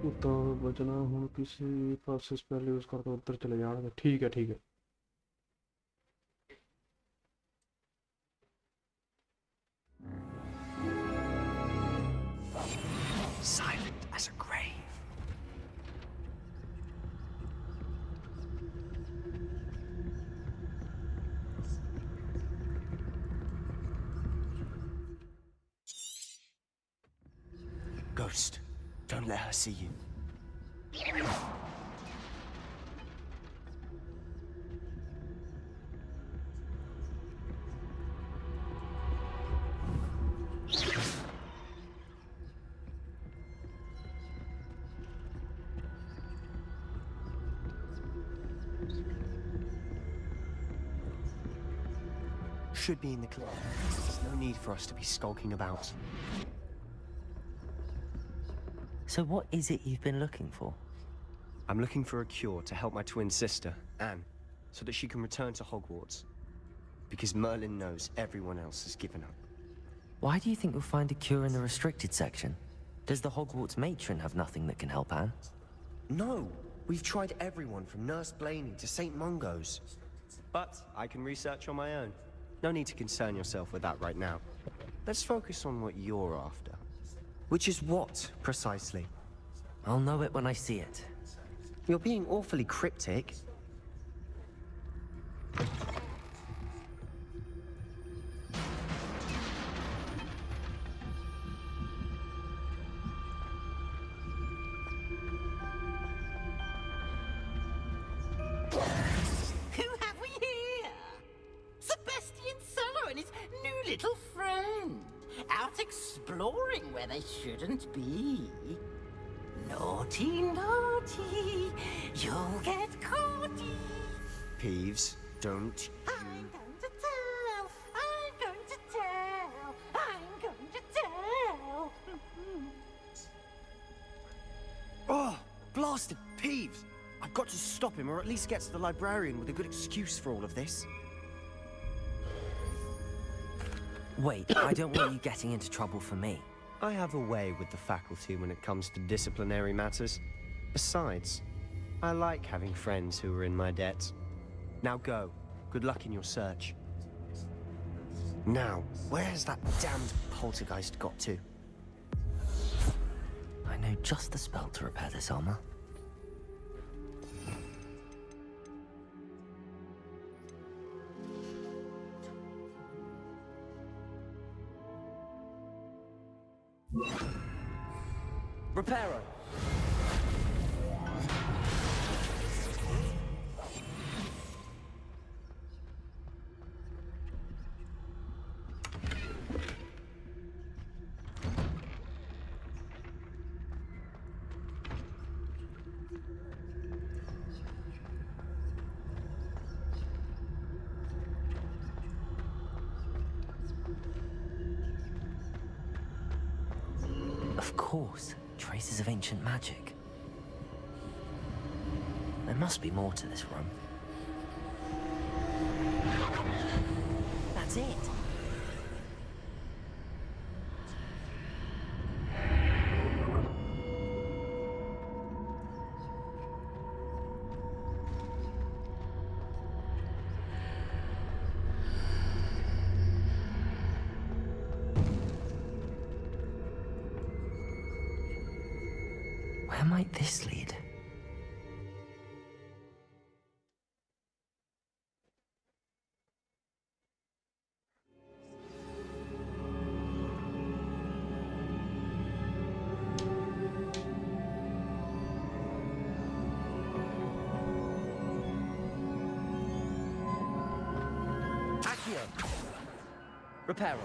[SPEAKER 4] तो बचना हम किसी पास spell use करते उधर चले जाएंगे। ठीक है ठीक है।
[SPEAKER 13] Silent as a grave. Ghost, don't let her see you. Should be in the clinic. There's no need for us to be skulking about.
[SPEAKER 6] So what is it you've been looking for?
[SPEAKER 13] I'm looking for a cure to help my twin sister, Anne, so that she can return to Hogwarts. Because Merlin knows everyone else has given up.
[SPEAKER 6] Why do you think you'll find a cure in the restricted section? Does the Hogwarts matron have nothing that can help Anne?
[SPEAKER 13] No! We've tried everyone from Nurse Blaney to St. Mungo's. But I can research on my own. No need to concern yourself with that right now. Let's focus on what you're after. Which is what, precisely?
[SPEAKER 6] I'll know it when I see it.
[SPEAKER 13] You're being awfully cryptic.
[SPEAKER 12] Who have we here? Sebastian Solo and his new little friend. Out exploring where they shouldn't be. Naughty, naughty, you'll get caughty.
[SPEAKER 13] Peeves, don't
[SPEAKER 12] I'm going to tell, I'm going to tell, I'm going to tell.
[SPEAKER 13] Oh, blasted Peeves! I've got to stop him, or at least get to the librarian with a good excuse for all of this.
[SPEAKER 6] Wait, I don't want you getting into trouble for me.
[SPEAKER 13] I have a way with the faculty when it comes to disciplinary matters. Besides, I like having friends who are in my debt. Now go. Good luck in your search. Now, where's that damned poltergeist got to?
[SPEAKER 6] I know just the spell to repair this armor. Reparo! Of course, traces of ancient magic. There must be more to this room. That's it. Where might this lead? Accio! Reparo.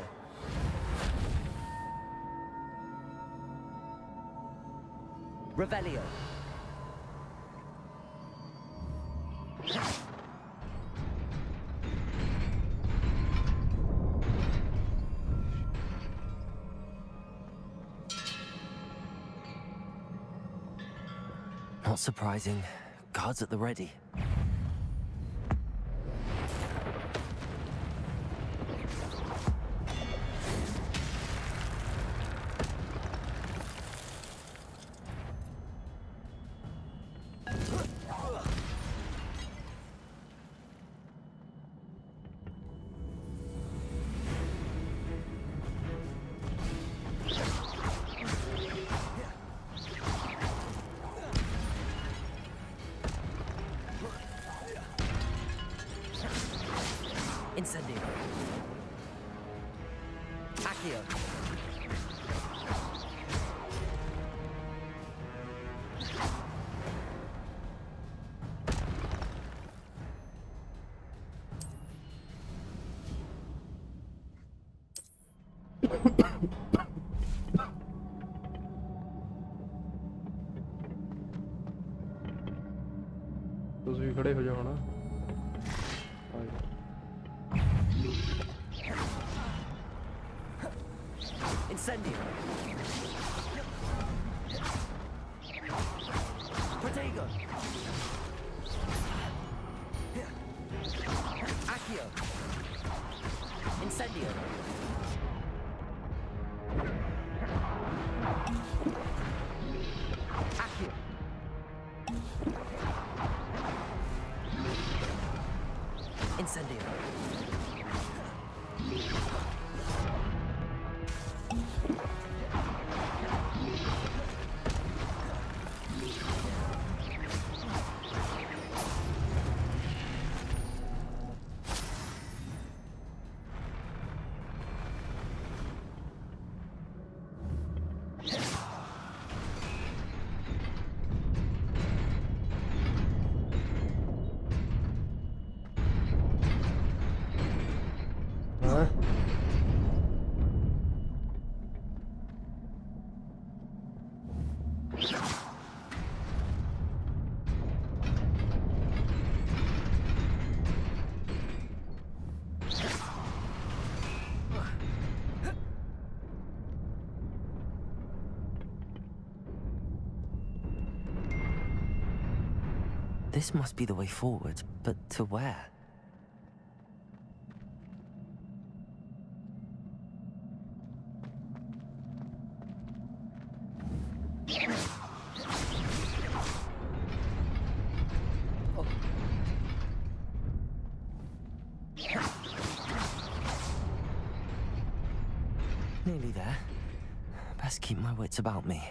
[SPEAKER 6] Revelio. Not surprising. Guards at the ready. Incendio. Accio.
[SPEAKER 4] ਤੁਸੀਂ ਵੀ ਖੜੇ ਹੋ ਜਾਓ ਹਣਾ
[SPEAKER 6] Incendio. Protego. Accio. Incendio. Accio. Incendio. This must be the way forward, but to where? Nearly there. Best keep my wits about me.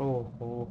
[SPEAKER 4] Oh. Oh.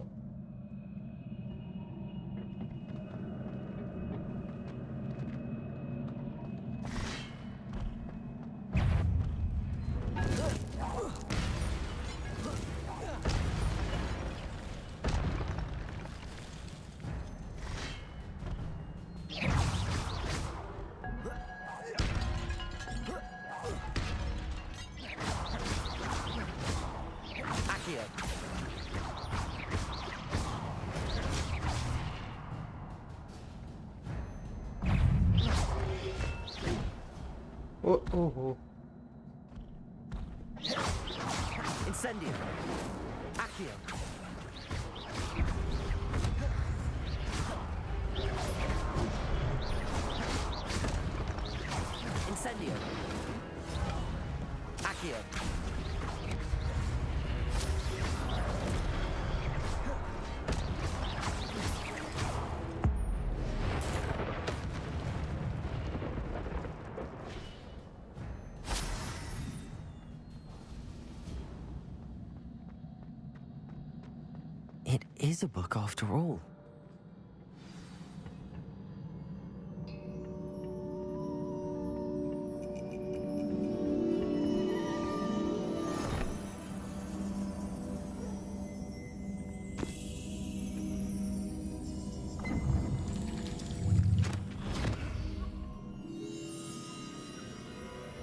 [SPEAKER 6] Incendio. Accio. Incendio. Accio. It is a book after all.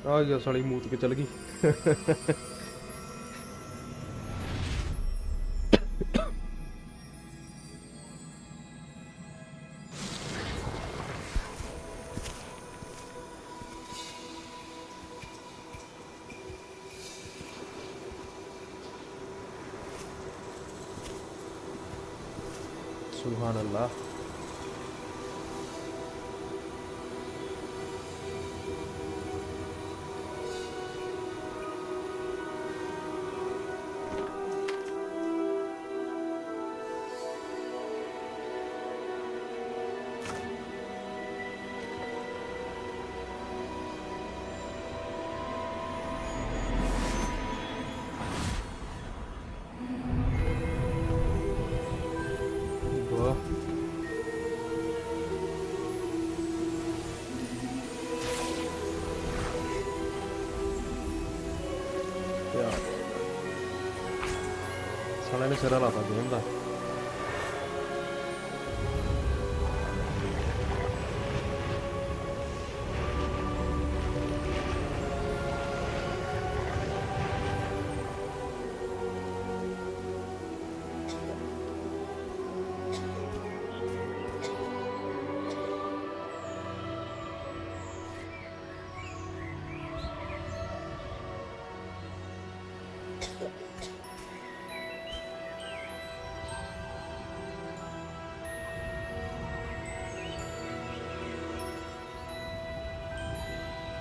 [SPEAKER 4] आ गया साली मूत के चल गई सुभान अल्लाह ਇਹਨਾਂ ਨੇ ਸਿਰਾ ਲਾਤਾ ਗੇਮ ਦਾ।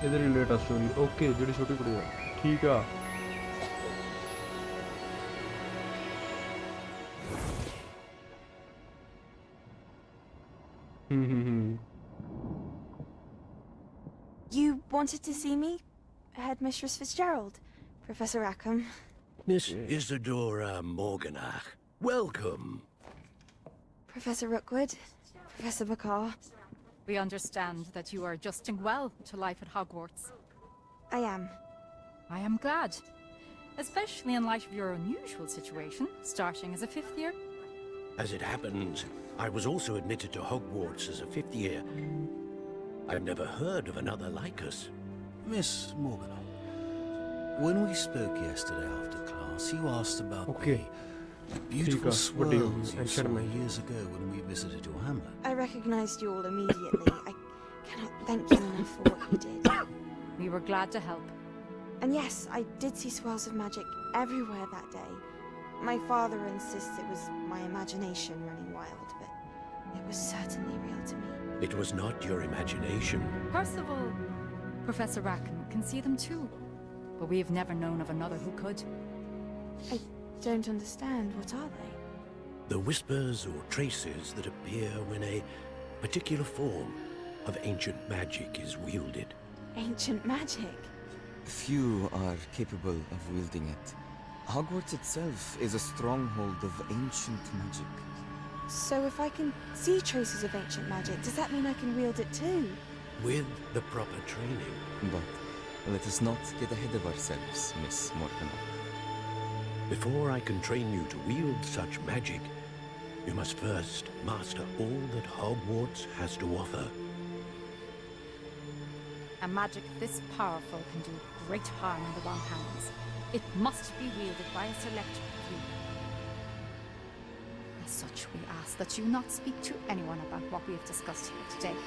[SPEAKER 4] ਇਹਦੇ ਰਿਲੇਟ ਆ ਸਟੋਰੀ। ਓਕੇ, ਜਿਹੜੀ ਛੋਟੀ ਕੁੜੀ ਆ, ਠੀਕ ਆ।
[SPEAKER 16] You wanted to see me? Headmistress Fitzgerald? Professor Rackham?
[SPEAKER 5] Miss Isadora Morganach, welcome.
[SPEAKER 16] Professor Rookwood? Professor Bakar?
[SPEAKER 17] We understand that you are adjusting well to life at Hogwarts.
[SPEAKER 16] I am.
[SPEAKER 17] I am glad. Especially in light of your unusual situation, starting as a 5th year.
[SPEAKER 18] As it happens, I was also admitted to Hogwarts as a 5th year. I've never heard of another like us.
[SPEAKER 19] Miss Morgan, when we spoke yesterday after class, you asked about the beautiful swirls you saw years ago when we visited your hamlet.
[SPEAKER 16] I recognized you all immediately. I cannot thank you enough for what you did.
[SPEAKER 17] We were glad to help.
[SPEAKER 16] And yes, I did see swirls of magic everywhere that day. My father insists it was my imagination running wild, but it was certainly real to me.
[SPEAKER 18] It was not your imagination.
[SPEAKER 17] Percival, Professor Rackham can see them too. But we have never known of another who could.
[SPEAKER 16] I don't understand. What are they?
[SPEAKER 18] The whispers or traces that appear when a particular form of ancient magic is wielded.
[SPEAKER 16] Ancient magic?
[SPEAKER 20] Few are capable of wielding it. Hogwarts itself is a stronghold of ancient magic.
[SPEAKER 16] So if I can see traces of ancient magic, does that mean I can wield it too?
[SPEAKER 18] With the proper training.
[SPEAKER 20] But let us not get ahead of ourselves, Miss Morgan.
[SPEAKER 18] Before I can train you to wield such magic, you must first master all that Hogwarts has to offer.
[SPEAKER 17] A magic this powerful can do great harm in the wrong hands. It must be wielded by a select few. As such, we ask that you not speak to anyone about what we have discussed here today.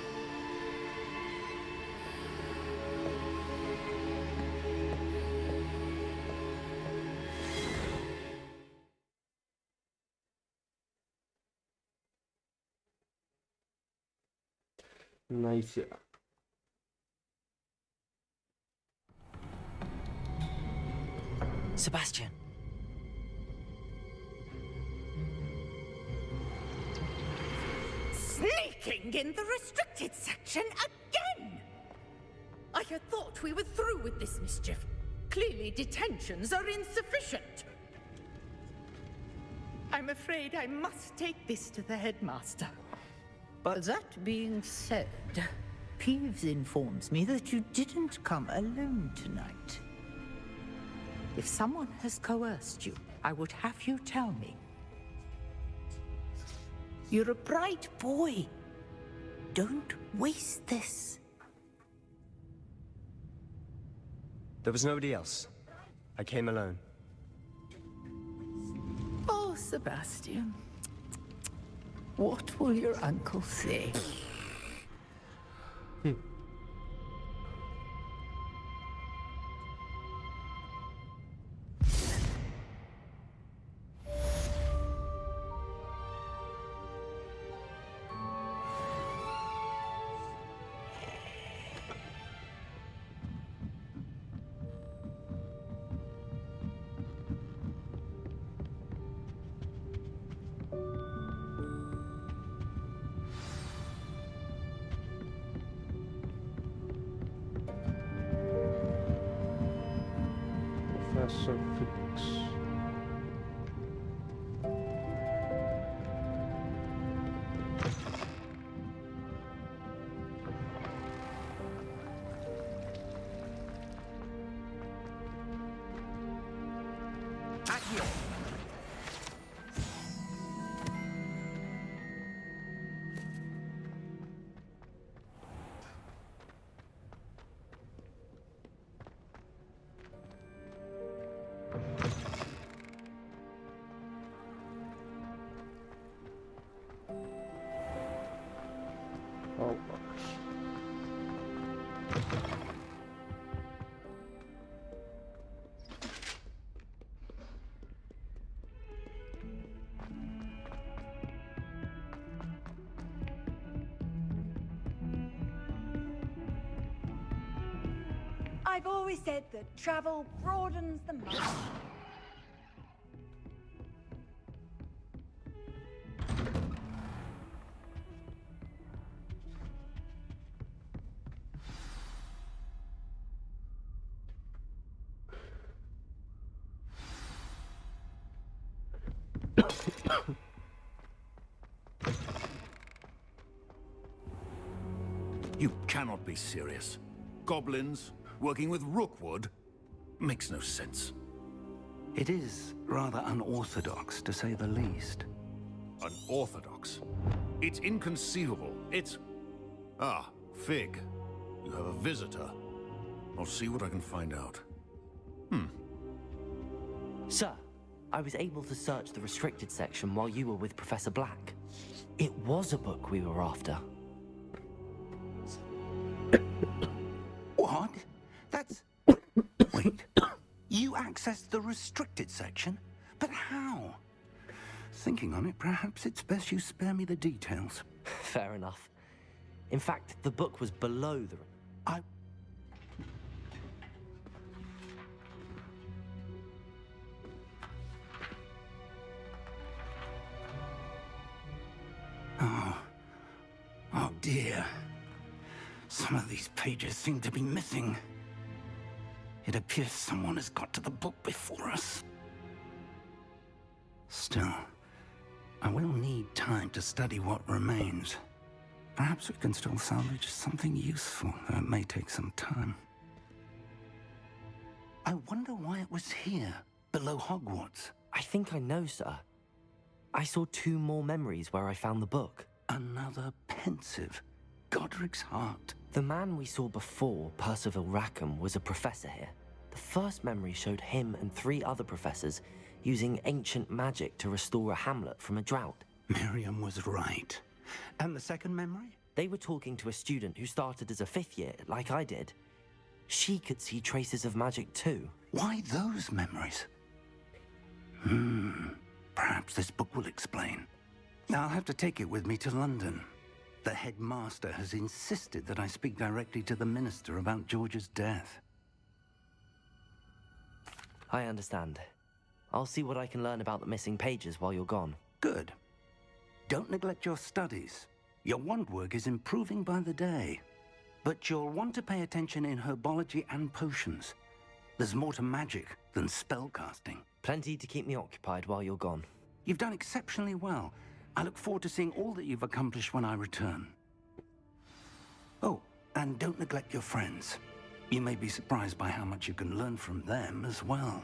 [SPEAKER 4] Nice.
[SPEAKER 6] Sebastian.
[SPEAKER 12] Sneaking in the restricted section again! I had thought we were through with this mischief. Clearly detentions are insufficient. I'm afraid I must take this to the headmaster.
[SPEAKER 21] But that being said, Peeves informs me that you didn't come alone tonight. If someone has coerced you, I would have you tell me. You're a bright boy. Don't waste this.
[SPEAKER 13] There was nobody else. I came alone.
[SPEAKER 21] Oh, Sebastian. What will your uncle say?
[SPEAKER 4] Fix.
[SPEAKER 9] I've always said that travel broadens the mind.
[SPEAKER 5] You cannot be serious. Goblins working with Rookwood makes no sense.
[SPEAKER 3] It is rather unorthodox, to say the least.
[SPEAKER 5] Unorthodox? It's inconceivable. It's... Ah, Fig. You have a visitor. I'll see what I can find out.
[SPEAKER 6] Sir, I was able to search the restricted section while you were with Professor Black. It was a book we were after.
[SPEAKER 3] What? That's... Wait. You accessed the restricted section? But how? Thinking on it, perhaps it's best you spare me the details.
[SPEAKER 6] Fair enough. In fact, the book was below the...
[SPEAKER 3] Oh dear. Some of these pages seem to be missing. It appears someone has got to the book before us. Still, I will need time to study what remains. Perhaps we can still salvage something useful, though it may take some time. I wonder why it was here, below Hogwarts.
[SPEAKER 6] I think I know, sir. I saw 2 more memories where I found the book.
[SPEAKER 3] Another pensive. Godric's heart.
[SPEAKER 6] The man we saw before, Percival Rackham, was a professor here. The first memory showed him and 3 other professors using ancient magic to restore a hamlet from a drought.
[SPEAKER 3] Miriam was right. And the second memory?
[SPEAKER 6] They were talking to a student who started as a 5th year, like I did. She could see traces of magic too.
[SPEAKER 3] Why those memories? Perhaps this book will explain. I'll have to take it with me to London. The headmaster has insisted that I speak directly to the minister about George's death.
[SPEAKER 6] I understand. I'll see what I can learn about the missing pages while you're gone.
[SPEAKER 3] Good. Don't neglect your studies. Your wand work is improving by the day. But you'll want to pay attention in herbology and potions. There's more to magic than spellcasting.
[SPEAKER 6] Plenty to keep me occupied while you're gone.
[SPEAKER 3] You've done exceptionally well. I look forward to seeing all that you've accomplished when I return. Oh, and don't neglect your friends. You may be surprised by how much you can learn from them as well.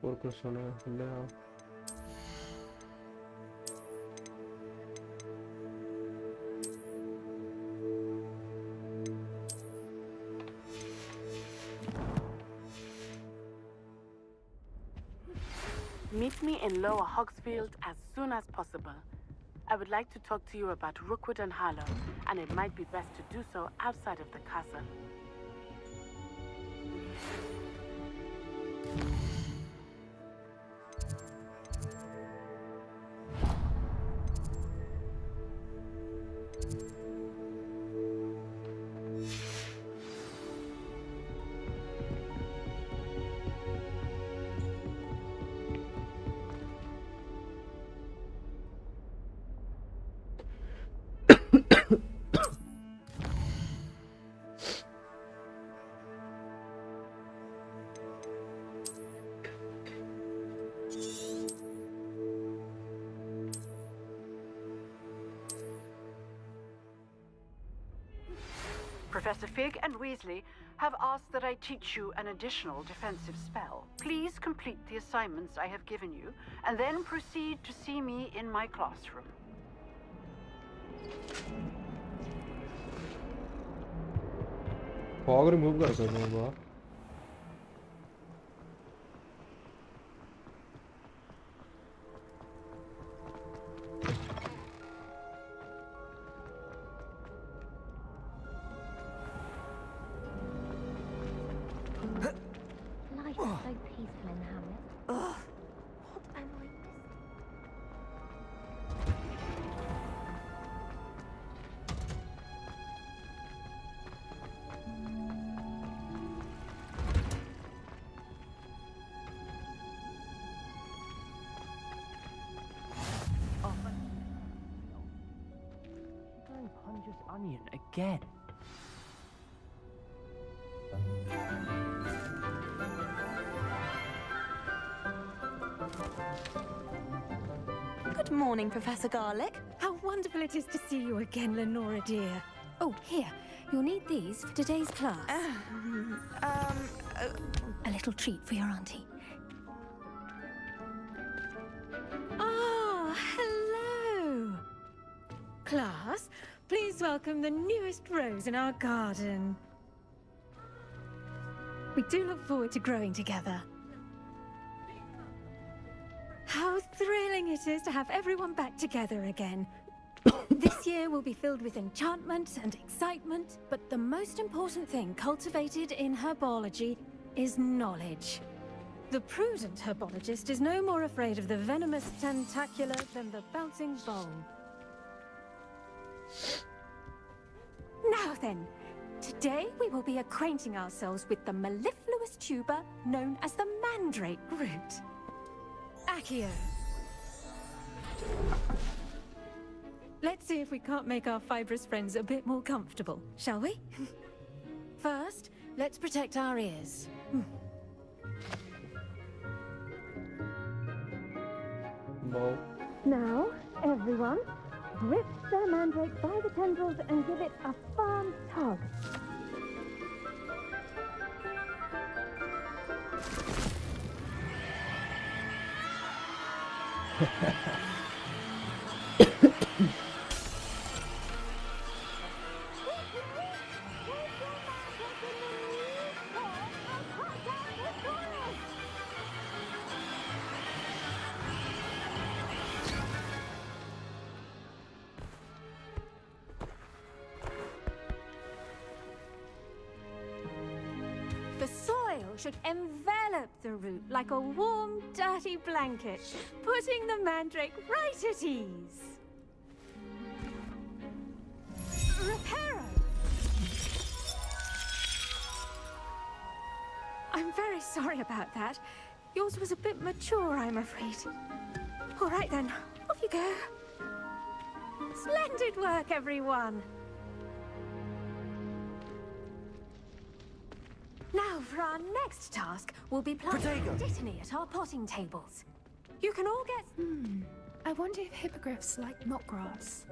[SPEAKER 4] और कुछ सुना है?
[SPEAKER 2] Meet me in Lower Hogsfield as soon as possible. I would like to talk to you about Rookwood and Harlow, and it might be best to do so outside of the castle.
[SPEAKER 11] Professor Fig and Weasley have asked that I teach you an additional defensive spell. Please complete the assignments I have given you, and then proceed to see me in my classroom.
[SPEAKER 4] Fog remove कर सकते हैं बाहर.
[SPEAKER 10] Light So peaceful in Hamlet.
[SPEAKER 14] Ugh. What am I missing?
[SPEAKER 15] Going Punja's onion again.
[SPEAKER 7] Good morning, Professor Garlic.
[SPEAKER 22] How wonderful it is to see you again, Lenora dear. Oh, here. You'll need these for today's class. A little treat for your auntie. Ah, hello. Class, please welcome the newest rose in our garden. We do look forward to growing together. How thrilling it is to have everyone back together again. This year will be filled with enchantment and excitement, but the most important thing cultivated in herbology is knowledge. The prudent herbologist is no more afraid of the venomous tentacula than the bouncing bulb. Now then, today we will be acquainting ourselves with the mellifluous tuber known as the mandrake root. Accio. Let's see if we can't make our fibrous friends a bit more comfortable, shall we? First, let's protect our ears.
[SPEAKER 4] Wow.
[SPEAKER 22] Now, everyone, grip their mandrake by the tendrils and give it a firm tug. The soil should envelop the root like a warm, dirty blanket, putting the mandrake right at ease. Reparo! I'm very sorry about that. Yours was a bit mature, I'm afraid. All right then, off you go. Splendid work, everyone! Now, for our next task, we'll be planting dittany at our potting tables. You can all get...
[SPEAKER 17] I wonder if hippogriffs like knotgrass.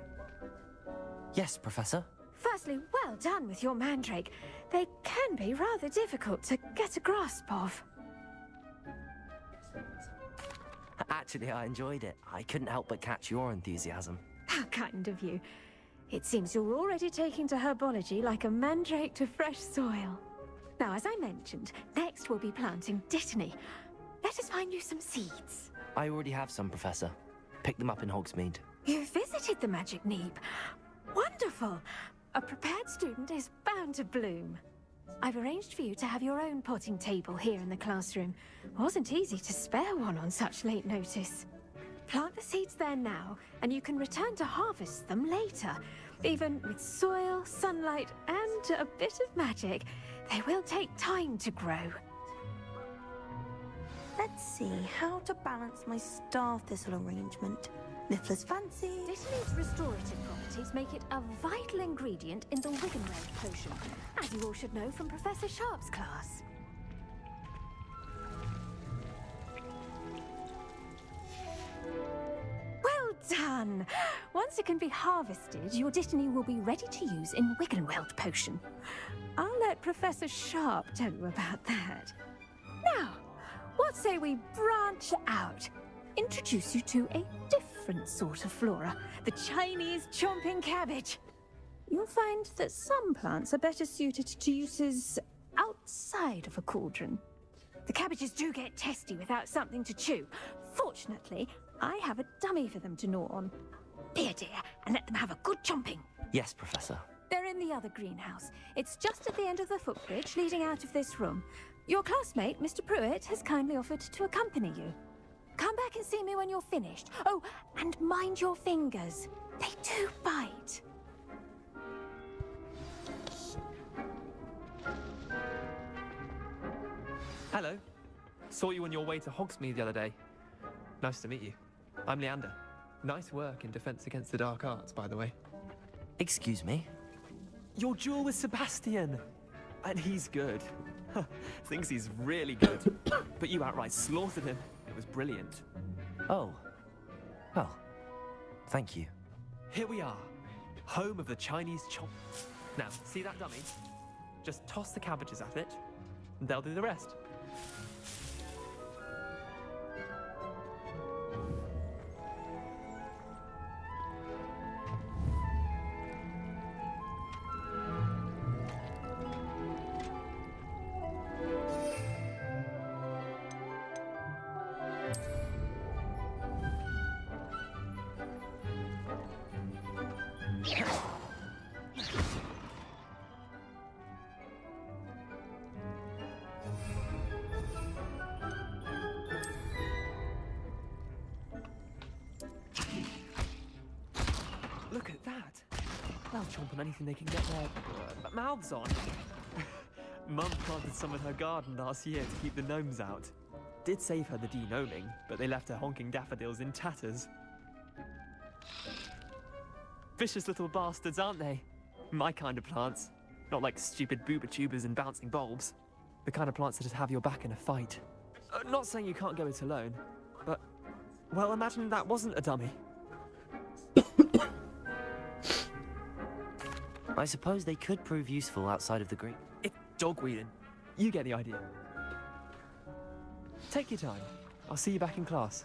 [SPEAKER 6] Yes, Professor.
[SPEAKER 22] Firstly, well done with your mandrake. They can be rather difficult to get a grasp of.
[SPEAKER 6] Actually, I enjoyed it. I couldn't help but catch your enthusiasm.
[SPEAKER 22] How kind of you. It seems you're already taking to herbology like a mandrake to fresh soil. Now, as I mentioned, next we'll be planting dittany. Let us find you some seeds.
[SPEAKER 6] I already have some, Professor. Pick them up in Hogsmeade.
[SPEAKER 22] You visited the Magic Neeb. Wonderful! A prepared student is bound to bloom. I've arranged for you to have your own potting table here in the classroom. Wasn't easy to spare one on such late notice. Plant the seeds there now, and you can return to harvest them later. Even with soil, sunlight, and a bit of magic, they will take time to grow.
[SPEAKER 16] Let's see how to balance my star thistle arrangement. Niffler's fancy.
[SPEAKER 22] Dittany's restorative properties make it a vital ingredient in the Wiggenweld potion, as you all should know from Professor Sharp's class. Well done! Once it can be harvested, your dittany will be ready to use in Wiggenweld potion. I'll let Professor Sharp tell you about that. Now, what say we branch out? Introduce you to a different sort of flora, the Chinese chomping cabbage. You'll find that some plants are better suited to uses outside of a cauldron. The cabbages do get testy without something to chew. Fortunately, I have a dummy for them to gnaw on. Here, dear, and let them have a good chomping.
[SPEAKER 6] Yes, Professor.
[SPEAKER 22] They're in the other greenhouse. It's just at the end of the footbridge leading out of this room. Your classmate, Mr. Pruitt, has kindly offered to accompany you. Come back and see me when you're finished. Oh, and mind your fingers. They do bite.
[SPEAKER 1] Hello. Saw you on your way to Hogsmeade the other day. Nice to meet you. I'm Leander. Nice work in Defense Against the Dark Arts, by the way.
[SPEAKER 6] Excuse me?
[SPEAKER 1] Your duel with Sebastian. And he's good. Thinks he's really good. But you outright slaughtered him. It was brilliant.
[SPEAKER 6] Oh. Well, thank you.
[SPEAKER 1] Here we are. Home of the Chinese chomp. Now, see that dummy? Just toss the cabbages at it, and they'll do the rest. Look at that. They'll chomp on anything they can get their mouths on. Mum planted some in her garden last year to keep the gnomes out. Did save her the de-gnoming, but they left her honking daffodils in tatters. Vicious little bastards, aren't they? My kind of plants. Not like stupid booba tubers and bouncing bulbs. The kind of plants that just have your back in a fight. Not saying you can't go it alone, but... well, imagine that wasn't a dummy.
[SPEAKER 6] I suppose they could prove useful outside of the green.
[SPEAKER 1] It's dogweeding. You get the idea. Take your time. I'll see you back in class.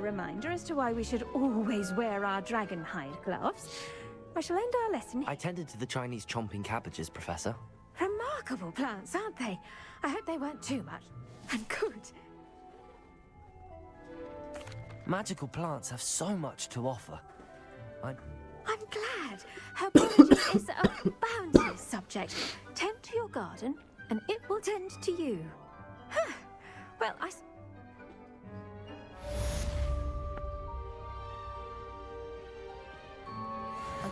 [SPEAKER 22] Reminder as to why we should always wear our dragon hide gloves. I shall end our lesson.
[SPEAKER 6] I tended to the Chinese chomping cabbages, Professor.
[SPEAKER 22] Remarkable plants, aren't they? I hope they weren't too much. And good.
[SPEAKER 6] Magical plants have so much to offer.
[SPEAKER 22] I'm glad. Herbology is a bounteous subject. Tend to your garden, and it will tend to you. Huh. Well,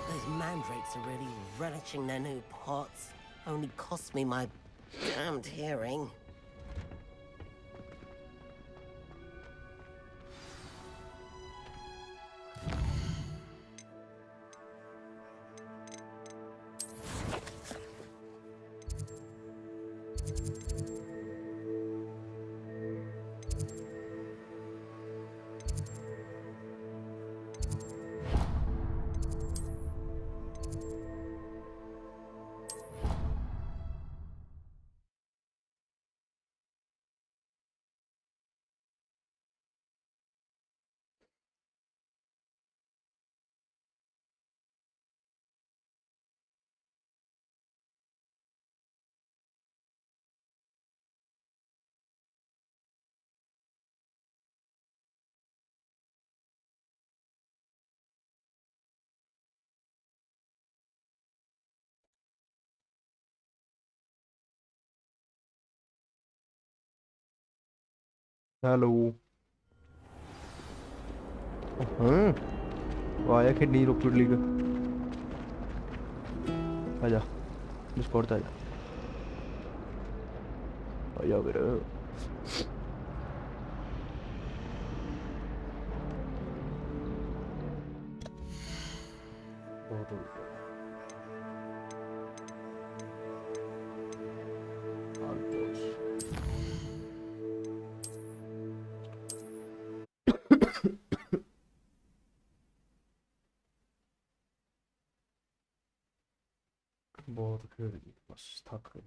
[SPEAKER 12] Those mandrakes are really relishing their new pots. Only cost me my damned hearing.
[SPEAKER 4] Hello हाँ वो आया खेलने rocket league आजा Discord आजा आजा मेरा बहुत खेल बस थक गए